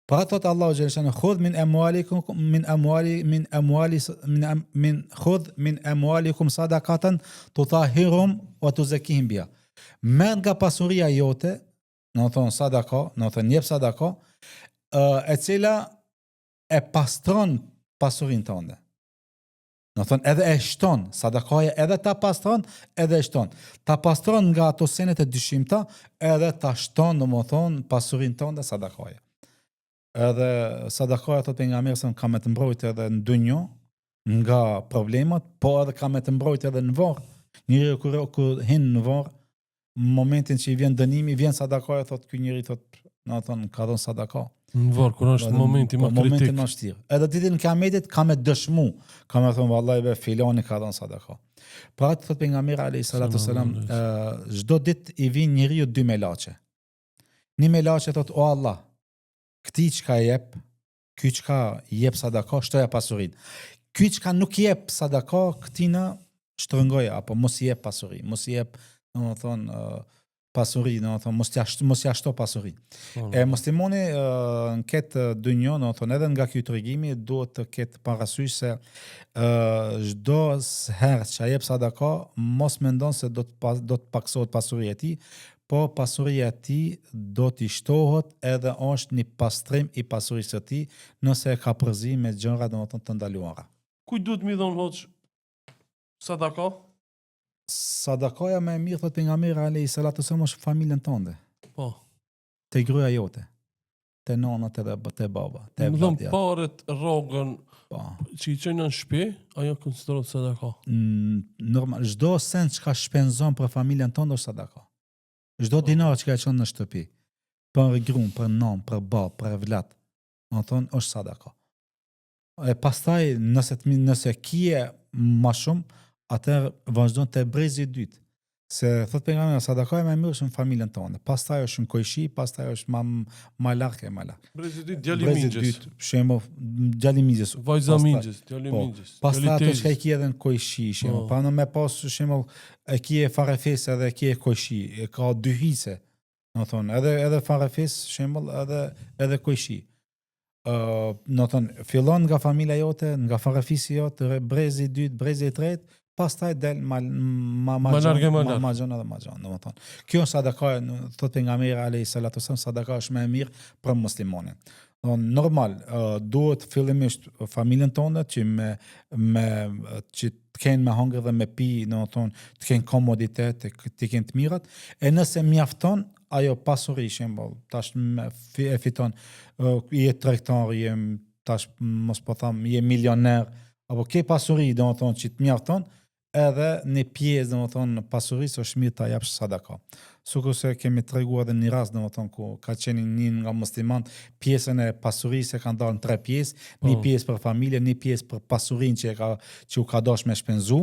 Pra thot Allahu xhaleshanu khudh min amwalikum sadaqatan tutahhirum wa tuzakihim biha. Merr nga pasuria jote, do të thonë sadaka, do të thonë jep sadaka, e cila e pastron pasurinë tënde. Do të thonë edhe e shton, sadakaja edhe ta pastron, edhe e shton. Ta pastron nga ato senet e dyshimta, edhe ta shton, do të thonë pasurinë tënde sadakaja. Edhe sadakaja thot pejgamberi se ka me të mbrojtë edhe në dunjë nga problemat, po edhe ka me të mbrojtë edhe në varr. Njëri kur hin në varr, momentin që i vjen dënimi, vjen sadakaja, thot ky njeri thot, do të thonë ka dhënë sadaka. Në varr kur është momenti më kritik. Momentin më vështirë. Edhe ditën e Kiametit ka me dëshmu, ka me thonë vallahi be filani ka dhënë sadaka. Pra thot pejgamberi alayhi salatu wasalam, çdo ditë i vin njeriu dy melaçe. Një melaçe thot o Allah, këti çka jep, ky çka jep sadaka, shtoja pasurinë. Ky çka nuk jep sadaka, këtina shtrëngoja apo mos i jep pasuri, mos i jep, do të thonë pasuri, do të thonë mos ja shto pasuri. E muslimoni në këtë dynjë, do të thonë edhe nga ky tregimi duhet të ketë parasysh se çdo herë që jep sadaka, mos mendon se do të paksohet pasuria e tij, po pasuria e tij do t'i shtohet edhe është një pastrim i pasurisë së tij nëse e ka përzi me gjëra do të ndaluara. Kujt duhet mi dhon hoç sadaka? Sadakaja më e mirë thot pejgamberi alayhi salatu wasallam është familjen tënde. Po. Te gruaja jote. Te nonat edhe te baba, te Më dhon vlatja. paret, rrogën Po. që i çojnë në shtëpi, ajo konsiderohet sadaka. Normal, çdo sent që ka shpenzon për familjen tënde është sadaka. Çdo dinar që ka çon në shtëpi, për gruan, për non, për bab, për vlat, do të thonë është sadaka. E pastaj nëse kije më shumë, atëherë vazhdon te brezi i dytë. Se thot pejgamberi sadakaja më e mirë është në familjen tonë. Pastaj është në koishi, pastaj është më larg e më larg. Brezi i dytë, djali i mingjes. Për shembull, djali i mingjes. Vajza mingjes, djali i mingjes. Pastaj ato që ki edhe në koishi, shembull, pa në me pas shembull e ki e farefes edhe e ki e koishi, e ka dy hise. Do thonë, edhe farefes, shembull, edhe koishi. Do thonë, fillon nga familja jote, nga farefisi jote, brezi i dytë, brezi i tretë, pastaj del ma gjon, do të thonë. Kjo sadaka, thot pejgamberi alayhi salatu wasallam, sadaka është më e mirë për muslimanin. Normal, duhet fillimisht familjen tonë që që të kenë me hangër dhe me pi, do të thonë, të kenë komoditet, të kenë të mirat, e nëse mjafton ajo pasuri, shembull, tash e fiton, je tregtar, je tash mos po them, je milioner, apo ke pasuri, do të thonë që të mjafton, edhe një pjesë domethënë pasurisë është mirë ta japsh sadaka. Sikurse kemi treguar edhe një rast domethënë ku ka qenë një nga musliman, pjesën e pasurisë e kanë dalë në 3 pjesë, një pjesë për familje, një pjesë për pasurinë që u ka dash me shpenzu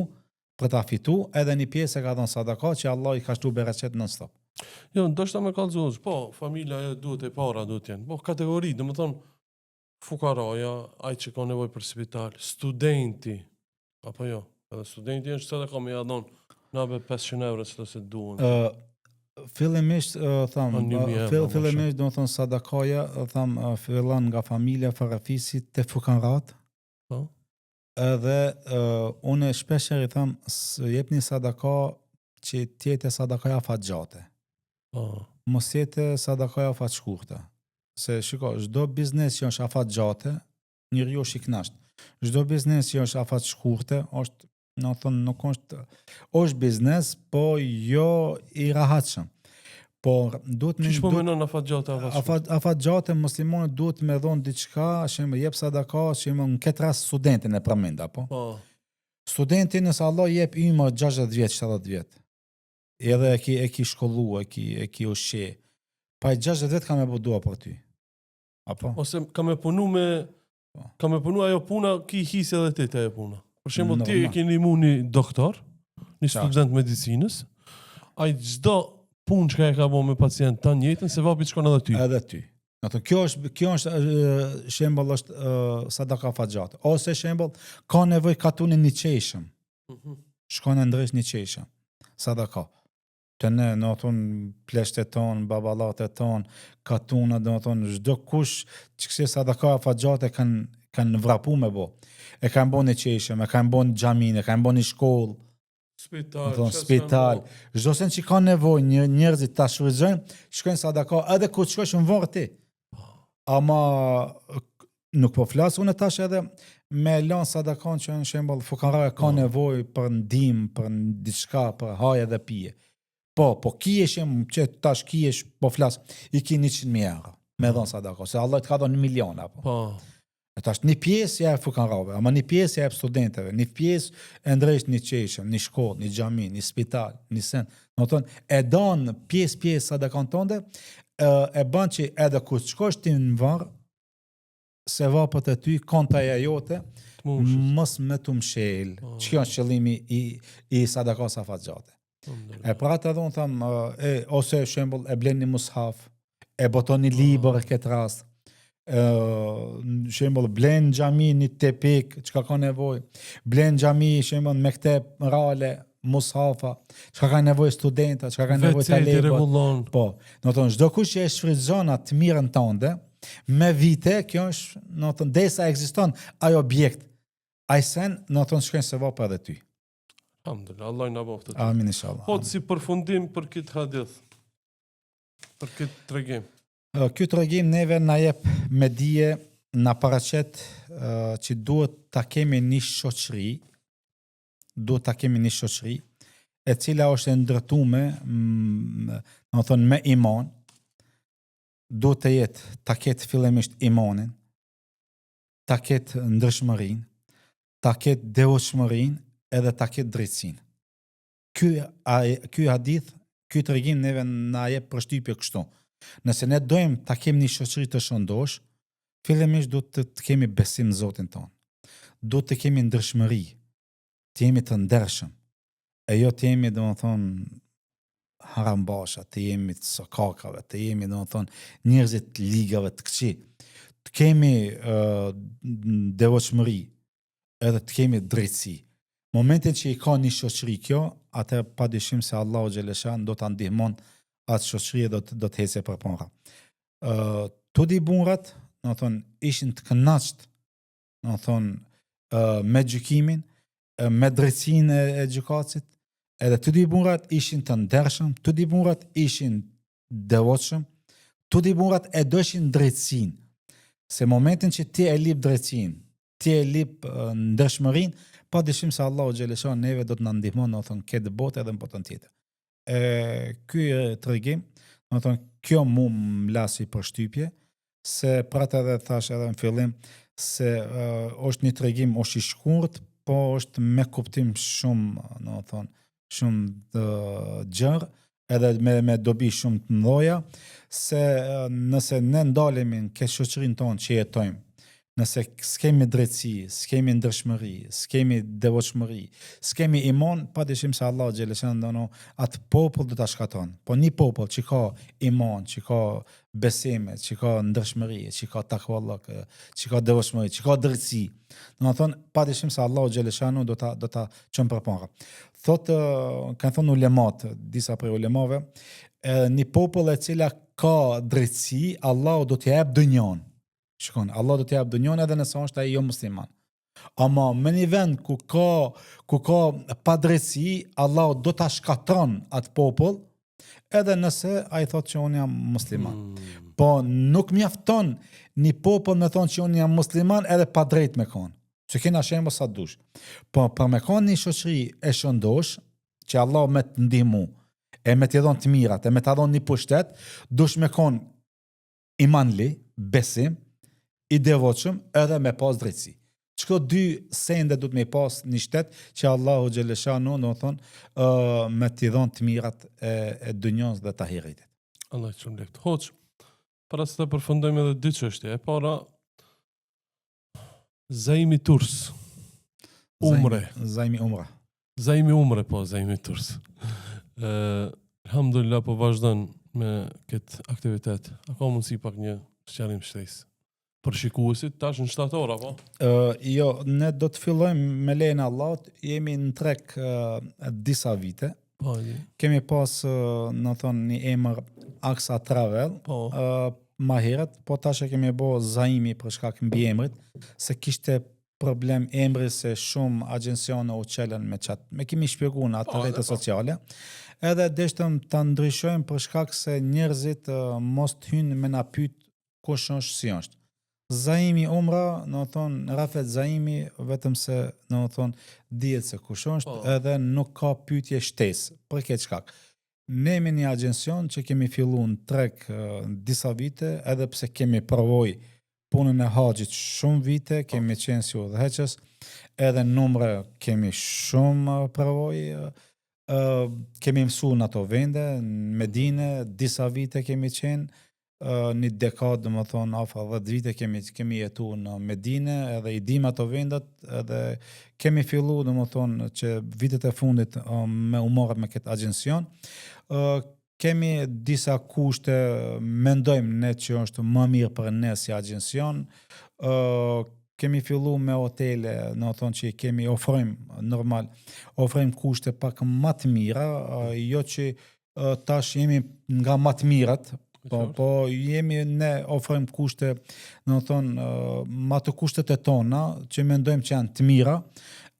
për ta fitu, edhe një pjesë e ka dhënë sadaka që Allah i ka shtu bereqet non stop. Jo, ndoshta me kallëzosh, po, familja e duhet e para duhet jenë. Po, kategori, domethënë fukaraja, ai që ka nevojë për spital, studenti, apo jo, edhe studenti është sadaka me ja dhon nabe 500 euro se duhen. Fillimisht fillimisht domethënë sadakaja, fillon nga familja farafisit te fukarat. Po. Edhe unë shpesh i them jepni sadaka që tjetë sadakaja fatgjate. Mos jetë sadakaja fat shkurtë. Se shiko, çdo biznes që është afat gjate, njeriu është i kënaqur. Çdo biznes që është afat shkurtë është, nuk është biznes, po jo i rahatshëm. Por duhet Çish po menon afat gjate afat gjate muslimanët duhet me dhon diçka, shemë jep sadaka, shemë në këtë rast studentin e përmend apo. Po. Studentin nëse Allah jep ymë 60 vjet, 70 vjet. Edhe e ki shkollu, e ki ushqe. Pa 60 vjet ka me budua për ty. Apo? Ose ka me punu ajo puna, ki hisë edhe te ajo puna. Për shembull ti e keni një doktor, një student medicinës, ai çdo punë që ka bo me pacient të njëjtën, se vapi shkon edhe ty. Edhe ty. Kjo është shembull është sadaka fatgjate. Ose shembull ka nevojë katunin një qeshëm. Shkon e ndresh një qeshëm. Sadaka. Të ne, pleshte ton, babalate ton, katuna, çdo kush që kështë sadaka fatgjate kanë vrapu me bo. E kanë bo një qeshëm, e kanë bo një xhamin, e kanë bo një shkollë, spital. Çdo sen që ka nevojë njerëzit ta shfrytëzojnë, shkojnë sadaka edhe kur shkosh në varr ti. Ama nuk po flas unë tash edhe me lan sadakan që në shembull fukara ka nevojë për ndihmë, për diçka, për hajë dhe pije. Po kieshim që tash kiesh po flas i ki 100.000 euro me dhon sadaka, se Allah të ka dhënë 1 milion apo. Po. E tash një pjesë ja fukarave, ama një pjesë ja studentëve, një pjesë e ndresh një qeshëm, një shkollë, një xhami, një spital, një sen. E don pjesë sadakan tënde, e bën që edhe kur shkosh ti në varr, se vapët e ty, kontaja jote, mos me të mshel. Që është qëllimi i sadakas afatgjate. E pra të dhënë thamë, ose shembull e blen një mushaf, e boton një libër e këtë rast, shembull blen xhami një tepik, çka ka nevojë, blen xhami shembull me këtë rale, mushafa, çka ka nevojë studenta, çka ka nevojë talebë. Po, çdo kush që e shfrytëzon atë mirën tënde, me vite, kjo është, desa ekziston ai objekt, ai sen, shkojnë se vapa edhe ty. Alhamdulillah, Allah na boftë. Amin inshallah. Po si përfundim për këtë hadith, për këtë tregim. Ky tregim neve na jep me dije, na paraqet që duhet ta kemi një shoqëri, e cila është e ndërtuar, me iman. Duhet të jetë ta ketë fillimisht imanin, ta ketë ndërshmërinë, ta ketë devotshmërinë, edhe ta ketë drejtësinë. Ky hadith, ky tregim neve na jep përshtypje kështu. Nëse ne dojmë ta kemi një shoqëri të shëndosh, fillimisht duhet të kemi besim në Zotin tonë. Duhet të kemi ndërshmëri, të jemi të ndershëm. E jo të jemi, harambasha, të jemi të sokakave, të jemi, njerëzit të ligave të këqij. Të kemi devotshmëri, edhe të kemi drejtësi. Momentin që i ka një shoqëri kjo, atë padyshim se Allahu xhaleshan do ta ndihmon atë shoqëri do të hece përpara. Tudi burrat, ishin të kënaqur, me gjykimin, me drejtsinë e gjykatësit, edhe tudi burrat ishin të ndershëm, tudi burrat ishin devotshëm, tudi burrat e doshin drejtsinë. Se momentin që ti e lip drejtsinë, ti e lip ndershmërinë, pa dyshim se Allahu xhaleshan neve do të na ndihmon këtë botë edhe në botën tjetër. Ky tregim, kjo mu më lasi për shtypje, se prata edhe thash edhe në fillim se është një tregim është i shkurt, po është me kuptim shumë, në thonë, shumë të gjerë, edhe me dobi shumë të mdoja, se nëse ne ndalemi në këtë shoqërinë tonë që jetojmë, nëse s'kemi drejtësi, s'kemi ndërshmëri, s'kemi devotshmëri, s'kemi iman, padyshim se Allah xhaleshan ndono atë popull do ta shkaton. Po një popull që ka iman, që ka besime, që ka ndërshmëri, që ka takvallak, që ka devotshmëri, që ka drejtësi, do të thonë padyshim se Allah xhaleshan do ta çon përpara. Thotë, kanë thonë ulemat, disa prej ulemave, një popull e cila ka drejtësi, Allah do t'i jap dënjon. Shikon, Allah do t'i jap dënjon edhe nëse është ai jo musliman. Ama me një vend ku ka padrejtësi, Allah do ta shkatron atë popull, edhe nëse ai thotë që unë jam musliman. Po nuk mjafton një popull me thonë që unë jam musliman edhe pa drejt me konë. Që kena shembull sa dush. Po për me konë një shoqëri e shëndosh, që Allah me të ndihmu, e me t'i dhon të mirat, e me t'a dhon një pushtet, dush me konë imanli, besim, i devotshëm edhe me pas drejtësi. Çka dy sende du të me pas një shtet që Allahu xhaleshanu do të thonë me t'i dhon të mirat e dunjos dhe të ahiretit. Allah që më lekt. Hoq, para se të përfundojmë edhe dy çështje. E para, Zaimi Turs. Umre. Zaimi umra. Zaimi umre, po, Zaimi Turs. Alhamdulillah, po vazhdon me këtë aktivitet. A ka mundësi pak një sqarim shtesë? Për shikuesit, tash në 7 ora, po? Jo, ne do të fillojmë me lejen e Allahut, jemi në trek disa vite. Po, kemi pas, në thonë, një emër Aksa Travel, po. ma herët, po tash e kemi bo Zaimi për shkak mbi emrit, se kishte problem emri se shumë agjencione u qelen me qatë. Me kemi shpjegu në atë rrjete sociale, edhe deshtëm të ndryshojmë për shkak se njerëzit mos të hynë me na pyet kush është si është. Zaimi umra, në thonë, Rafet Zaimi, vetëm se, në thonë, dihet se kush është, edhe nuk ka pyetje shtesë, për këtë shkak. Ne jemi një agjencion që kemi fillu në trek disa vite, edhe pse kemi provoj punën e haxhit shumë vite, kemi qenë si udhëheqës, edhe numre kemi shumë provoj, kemi mësu në ato vende, në Medinë, disa vite kemi qenë, një dekadë, më thonë, afër 10 vite kemi jetu në Medinë, edhe i dim ato vendet, edhe kemi fillu, dhe më thonë, që vitet e fundit me umorët me këtë agjencion. Kemi disa kushte, mendojmë ne që është më mirë për ne si agjencion, kemi fillu me hotele, në thonë që kemi ofrojmë kushte pak më të mira, jo që tash jemi nga më të mirat, po jemi ne ofrojmë kushte, në thonë, ma të kushtet e tona, që mendojmë që janë të mira,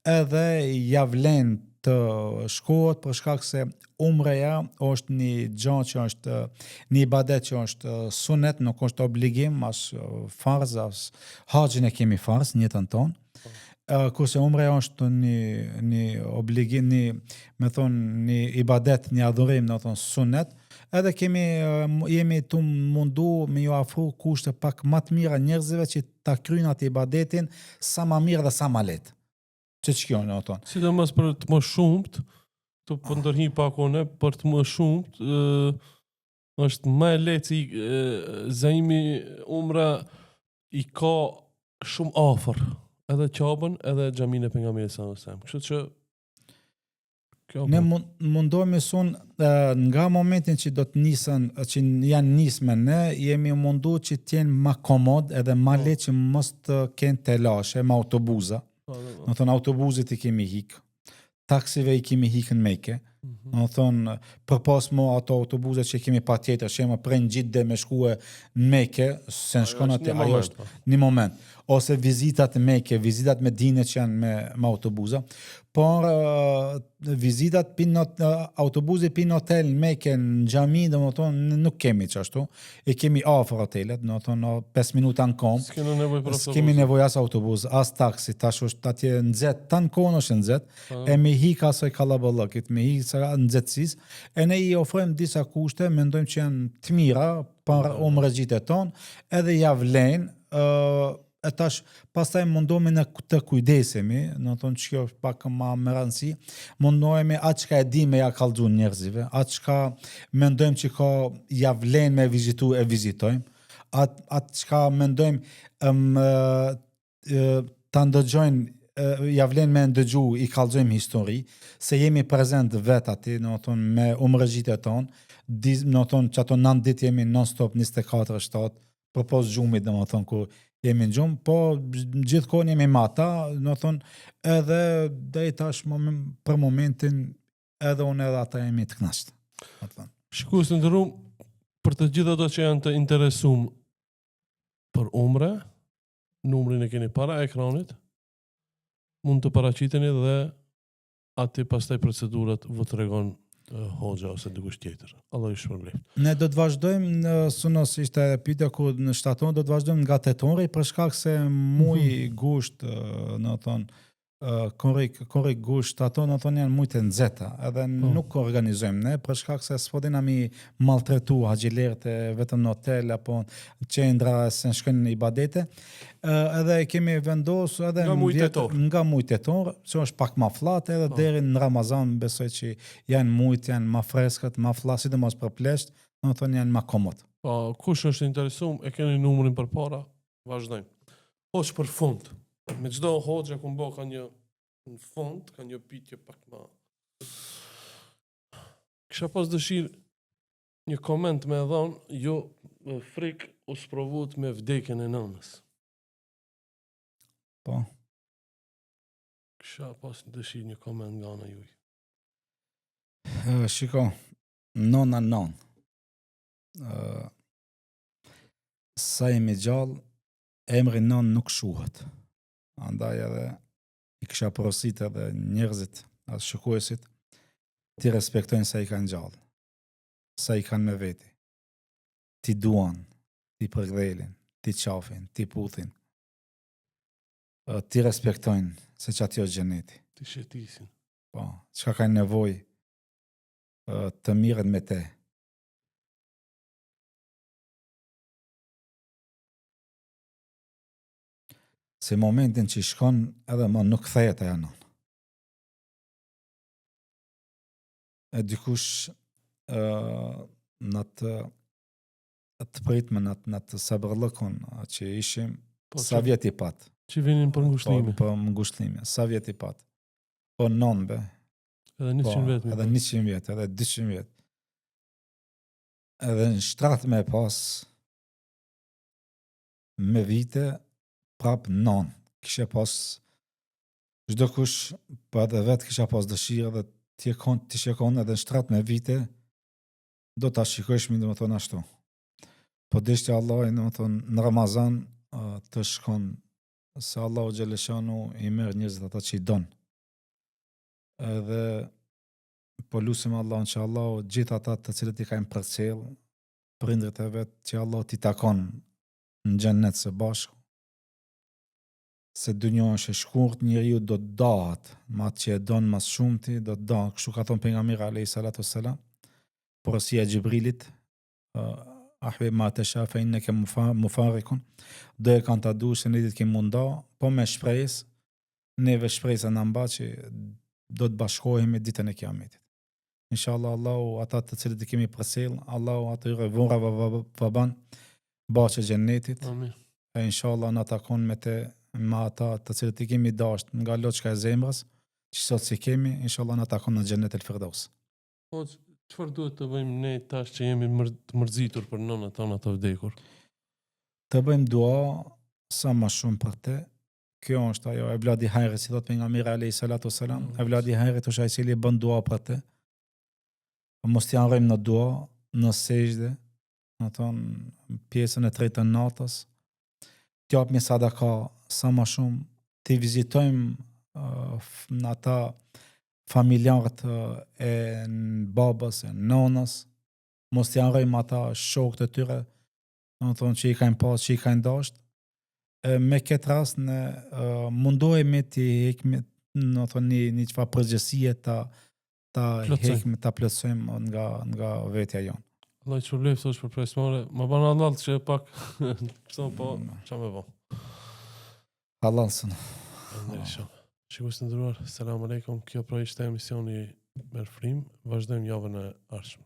edhe javlen të shkohet për shkak se umreja është një gjë që është një ibadet që është sunet, nuk është obligim, as farz, as haxhin e kemi farz në jetën tonë. Kurse umreja është një obligim, një ibadet, një adhurim, në thonë sunet, edhe jemi të mundu me ju afru kushte pak më të mira njerëzve që ta kryjnë atë ibadetin sa më mirë dhe sa më lehtë. Që kjo në tonë. Sidomos për të më shumët, të pëndërhi pak one, për të më shumët, është më e lehtë si Zaimi umra i ka shumë afër, edhe Qabën, edhe xhamin e pejgamberit sallallahu alajhi wasallam. Kështu që ne mundohemi nga momentin që do të nisën, që janë nisme ne, jemi mundu që t'jenë ma komod edhe ma lehtë që mos të kenë telashe me autobuza. Në thonë, autobuzit i kemi hikë, taksive i kemi hikë në Mekë, në thonë, për pas mo ato autobuzet që i kemi pa tjetër, që jemi prej në gjitë dhe me shkue në Mekë, se në shkona të ajo është një moment, ose vizitat në Mekë, vizitat me dine që janë me autobuza, por vizitat autobuzit pinë hotel në Mekë, në xhami, dhe më thonë, nuk kemi qashtu, i kemi afër hotelet, në thonë, 5 minuta në kom, s'kemi nevoj as autobuz, as taksi, tash është atje nëzet, tanë kohën është nëzet, e me hika asoj kalaballakit, me hika nëzetësis, e ne i ofrojmë disa kushte, mendojmë që janë të mira, për umrëgjit e tonë, edhe javlen, e tash pastaj mundohemi në të kujdesemi, do të thonë që kjo është pak më me rëndësi, mundohemi atë çka e di me ja kallxu njerëzve, atë çka mendojmë që ka ja vlen me vizitu e vizitojmë, atë çka mendojmë ta ndëgjojnë ja vlen me ndëgju i kallxojmë histori, se jemi prezent vet aty, do të thonë me umrëgjitjet tonë, do të thonë që ato 9 ditë jemi non stop 24/7, përpos gjumit, do të thonë kur jemi në gjumë, po gjithkohën jemi me ata, do të thonë edhe deri tash për momentin edhe unë edhe ata jemi të kënaqur. Do të thonë. Shikues të nderuar, për të gjithë ato që janë të interesuar për umre, numrin e keni para ekranit, mund të paraqiteni dhe aty pastaj procedurat vë tregon hoxha ose dikush tjetër. Allah ju shpërblet. Ne do të vazhdojmë në sunos ishte pyetja ku në shtator do të vazhdojmë nga tetori për shkak se muji gusht, do të thonë korrik gusht, ato do të thonë janë shumë të nxehta, edhe nuk organizojmë ne për shkak se s'po dina mi maltretu haxhilerët vetëm në hotel apo qendra se shkojnë në ibadete. Edhe kemi vendosur edhe nga muji tetor, që është pak më fllatë edhe deri në Ramazan besoj që janë mujt janë më freskët, më fllatë, sidomos për plesht, do të thonë janë më komod. Po, kush është interesuar, e keni numrin përpara, vazhdojmë. Hoç për fund. Me çdo hoxha ku mbo ka një në fund, ka një pyetje pak më. Kisha pas dëshirë një koment me dhon, jo frikë u sprovut me vdekjen e nënës. Po. Kisha pas dëshirë një koment nga ana juaj. Shiko, nona. Sa jemi gjallë, emri non nuk shuhet. Andaj edhe i kisha porosit edhe njerëzit, as shikuesit, ti respektojnë sa i kanë gjallë, sa i kanë me veti, ti duan, ti përgdhelin, ti qafin, ti puthin, ti respektojnë se që ati o gjeneti. Ti shetisin. Po, çka kanë nevoj të mirën me te. Se momentin që i shkon edhe më nuk kthehet ajo nën. E dikush në të pritme në të sabërlëkon që ishim, sa vjet i pat. Që vinin për ngushlime. Po ngushlime, sa vjet i pat. Po nënbe. Edhe 100 vjet. Edhe 100 vjet, edhe 200 vjet. Edhe në shtratë me pas me vite prap non. Kishe pas çdo kush, po edhe vetë kisha pas dëshirë dhe ti shikon edhe në shtratë me vite do ta shikojsh mi, domethënë ashtu. Po deshte Allah, domethënë në Ramazan të shkon se Allahu xhaleshanu i merr njerëzit ata që i don. Edhe po lutim Allahun që Allahu gjithë ata të cilët i kanë përcjell prindërit e vet që Allah t'i takon në xhennet së bashku. Se dynja është e shkurt, njeriu do të dahet, me atë që e don më shumti, do të dahet, kështu ka thënë pejgamberi alayhi salatu wassalam, porosia e Xhibrilit, ahbi ma tasha fa innaka mufarikun, do e kanë ta dush se ne ditë kemi munda, po me shpresë, neve shpresa na mba që do të bashkohemi ditën e Kiametit. Inshallah Allahu ata të cilët i kemi përcjell, Allahu atyre vura vaban bashkë xhennetit. Amin. E inshallah na takon me ata të cilët i kemi dashur nga loçka e zemrës, që sot si kemi, inshallah na takon në xhennet el Firdaus. Po çfarë duhet të bëjmë ne tash që jemi të mërzitur për nënat tona të vdekur? Të bëjmë dua sa më shumë për te. Kjo është ajo e vladi hajrit, si thot pejgamberi alayhi salatu wasalam, e vladi hajrit është ai i cili bën dua për te. Mos t'i harrojmë në dua, në sejdë, do të thonë pjesën e tretë të natës. T'japmi sadaka sa më shumë, t'i vizitojmë në ata familjarët e babës, e nonës, mos t'i harrojmë ata shokët e tyre, do të thonë që i kanë pas, që i kanë dashur. Me këtë rast në mundohemi të hekme, do të thonë një çfarë përgjegjësie ta hekme, ta plotësojmë nga vetja jonë. Allah i shpërblet sot për presmore. Ma bën Allah që pak kështu po çfarë më bë. Hallalsën. Inshallah. Shikues të nderuar, selam aleikum. Kjo pra ishte emisioni Merr Frim. Vazhdojmë javën e ardhshme.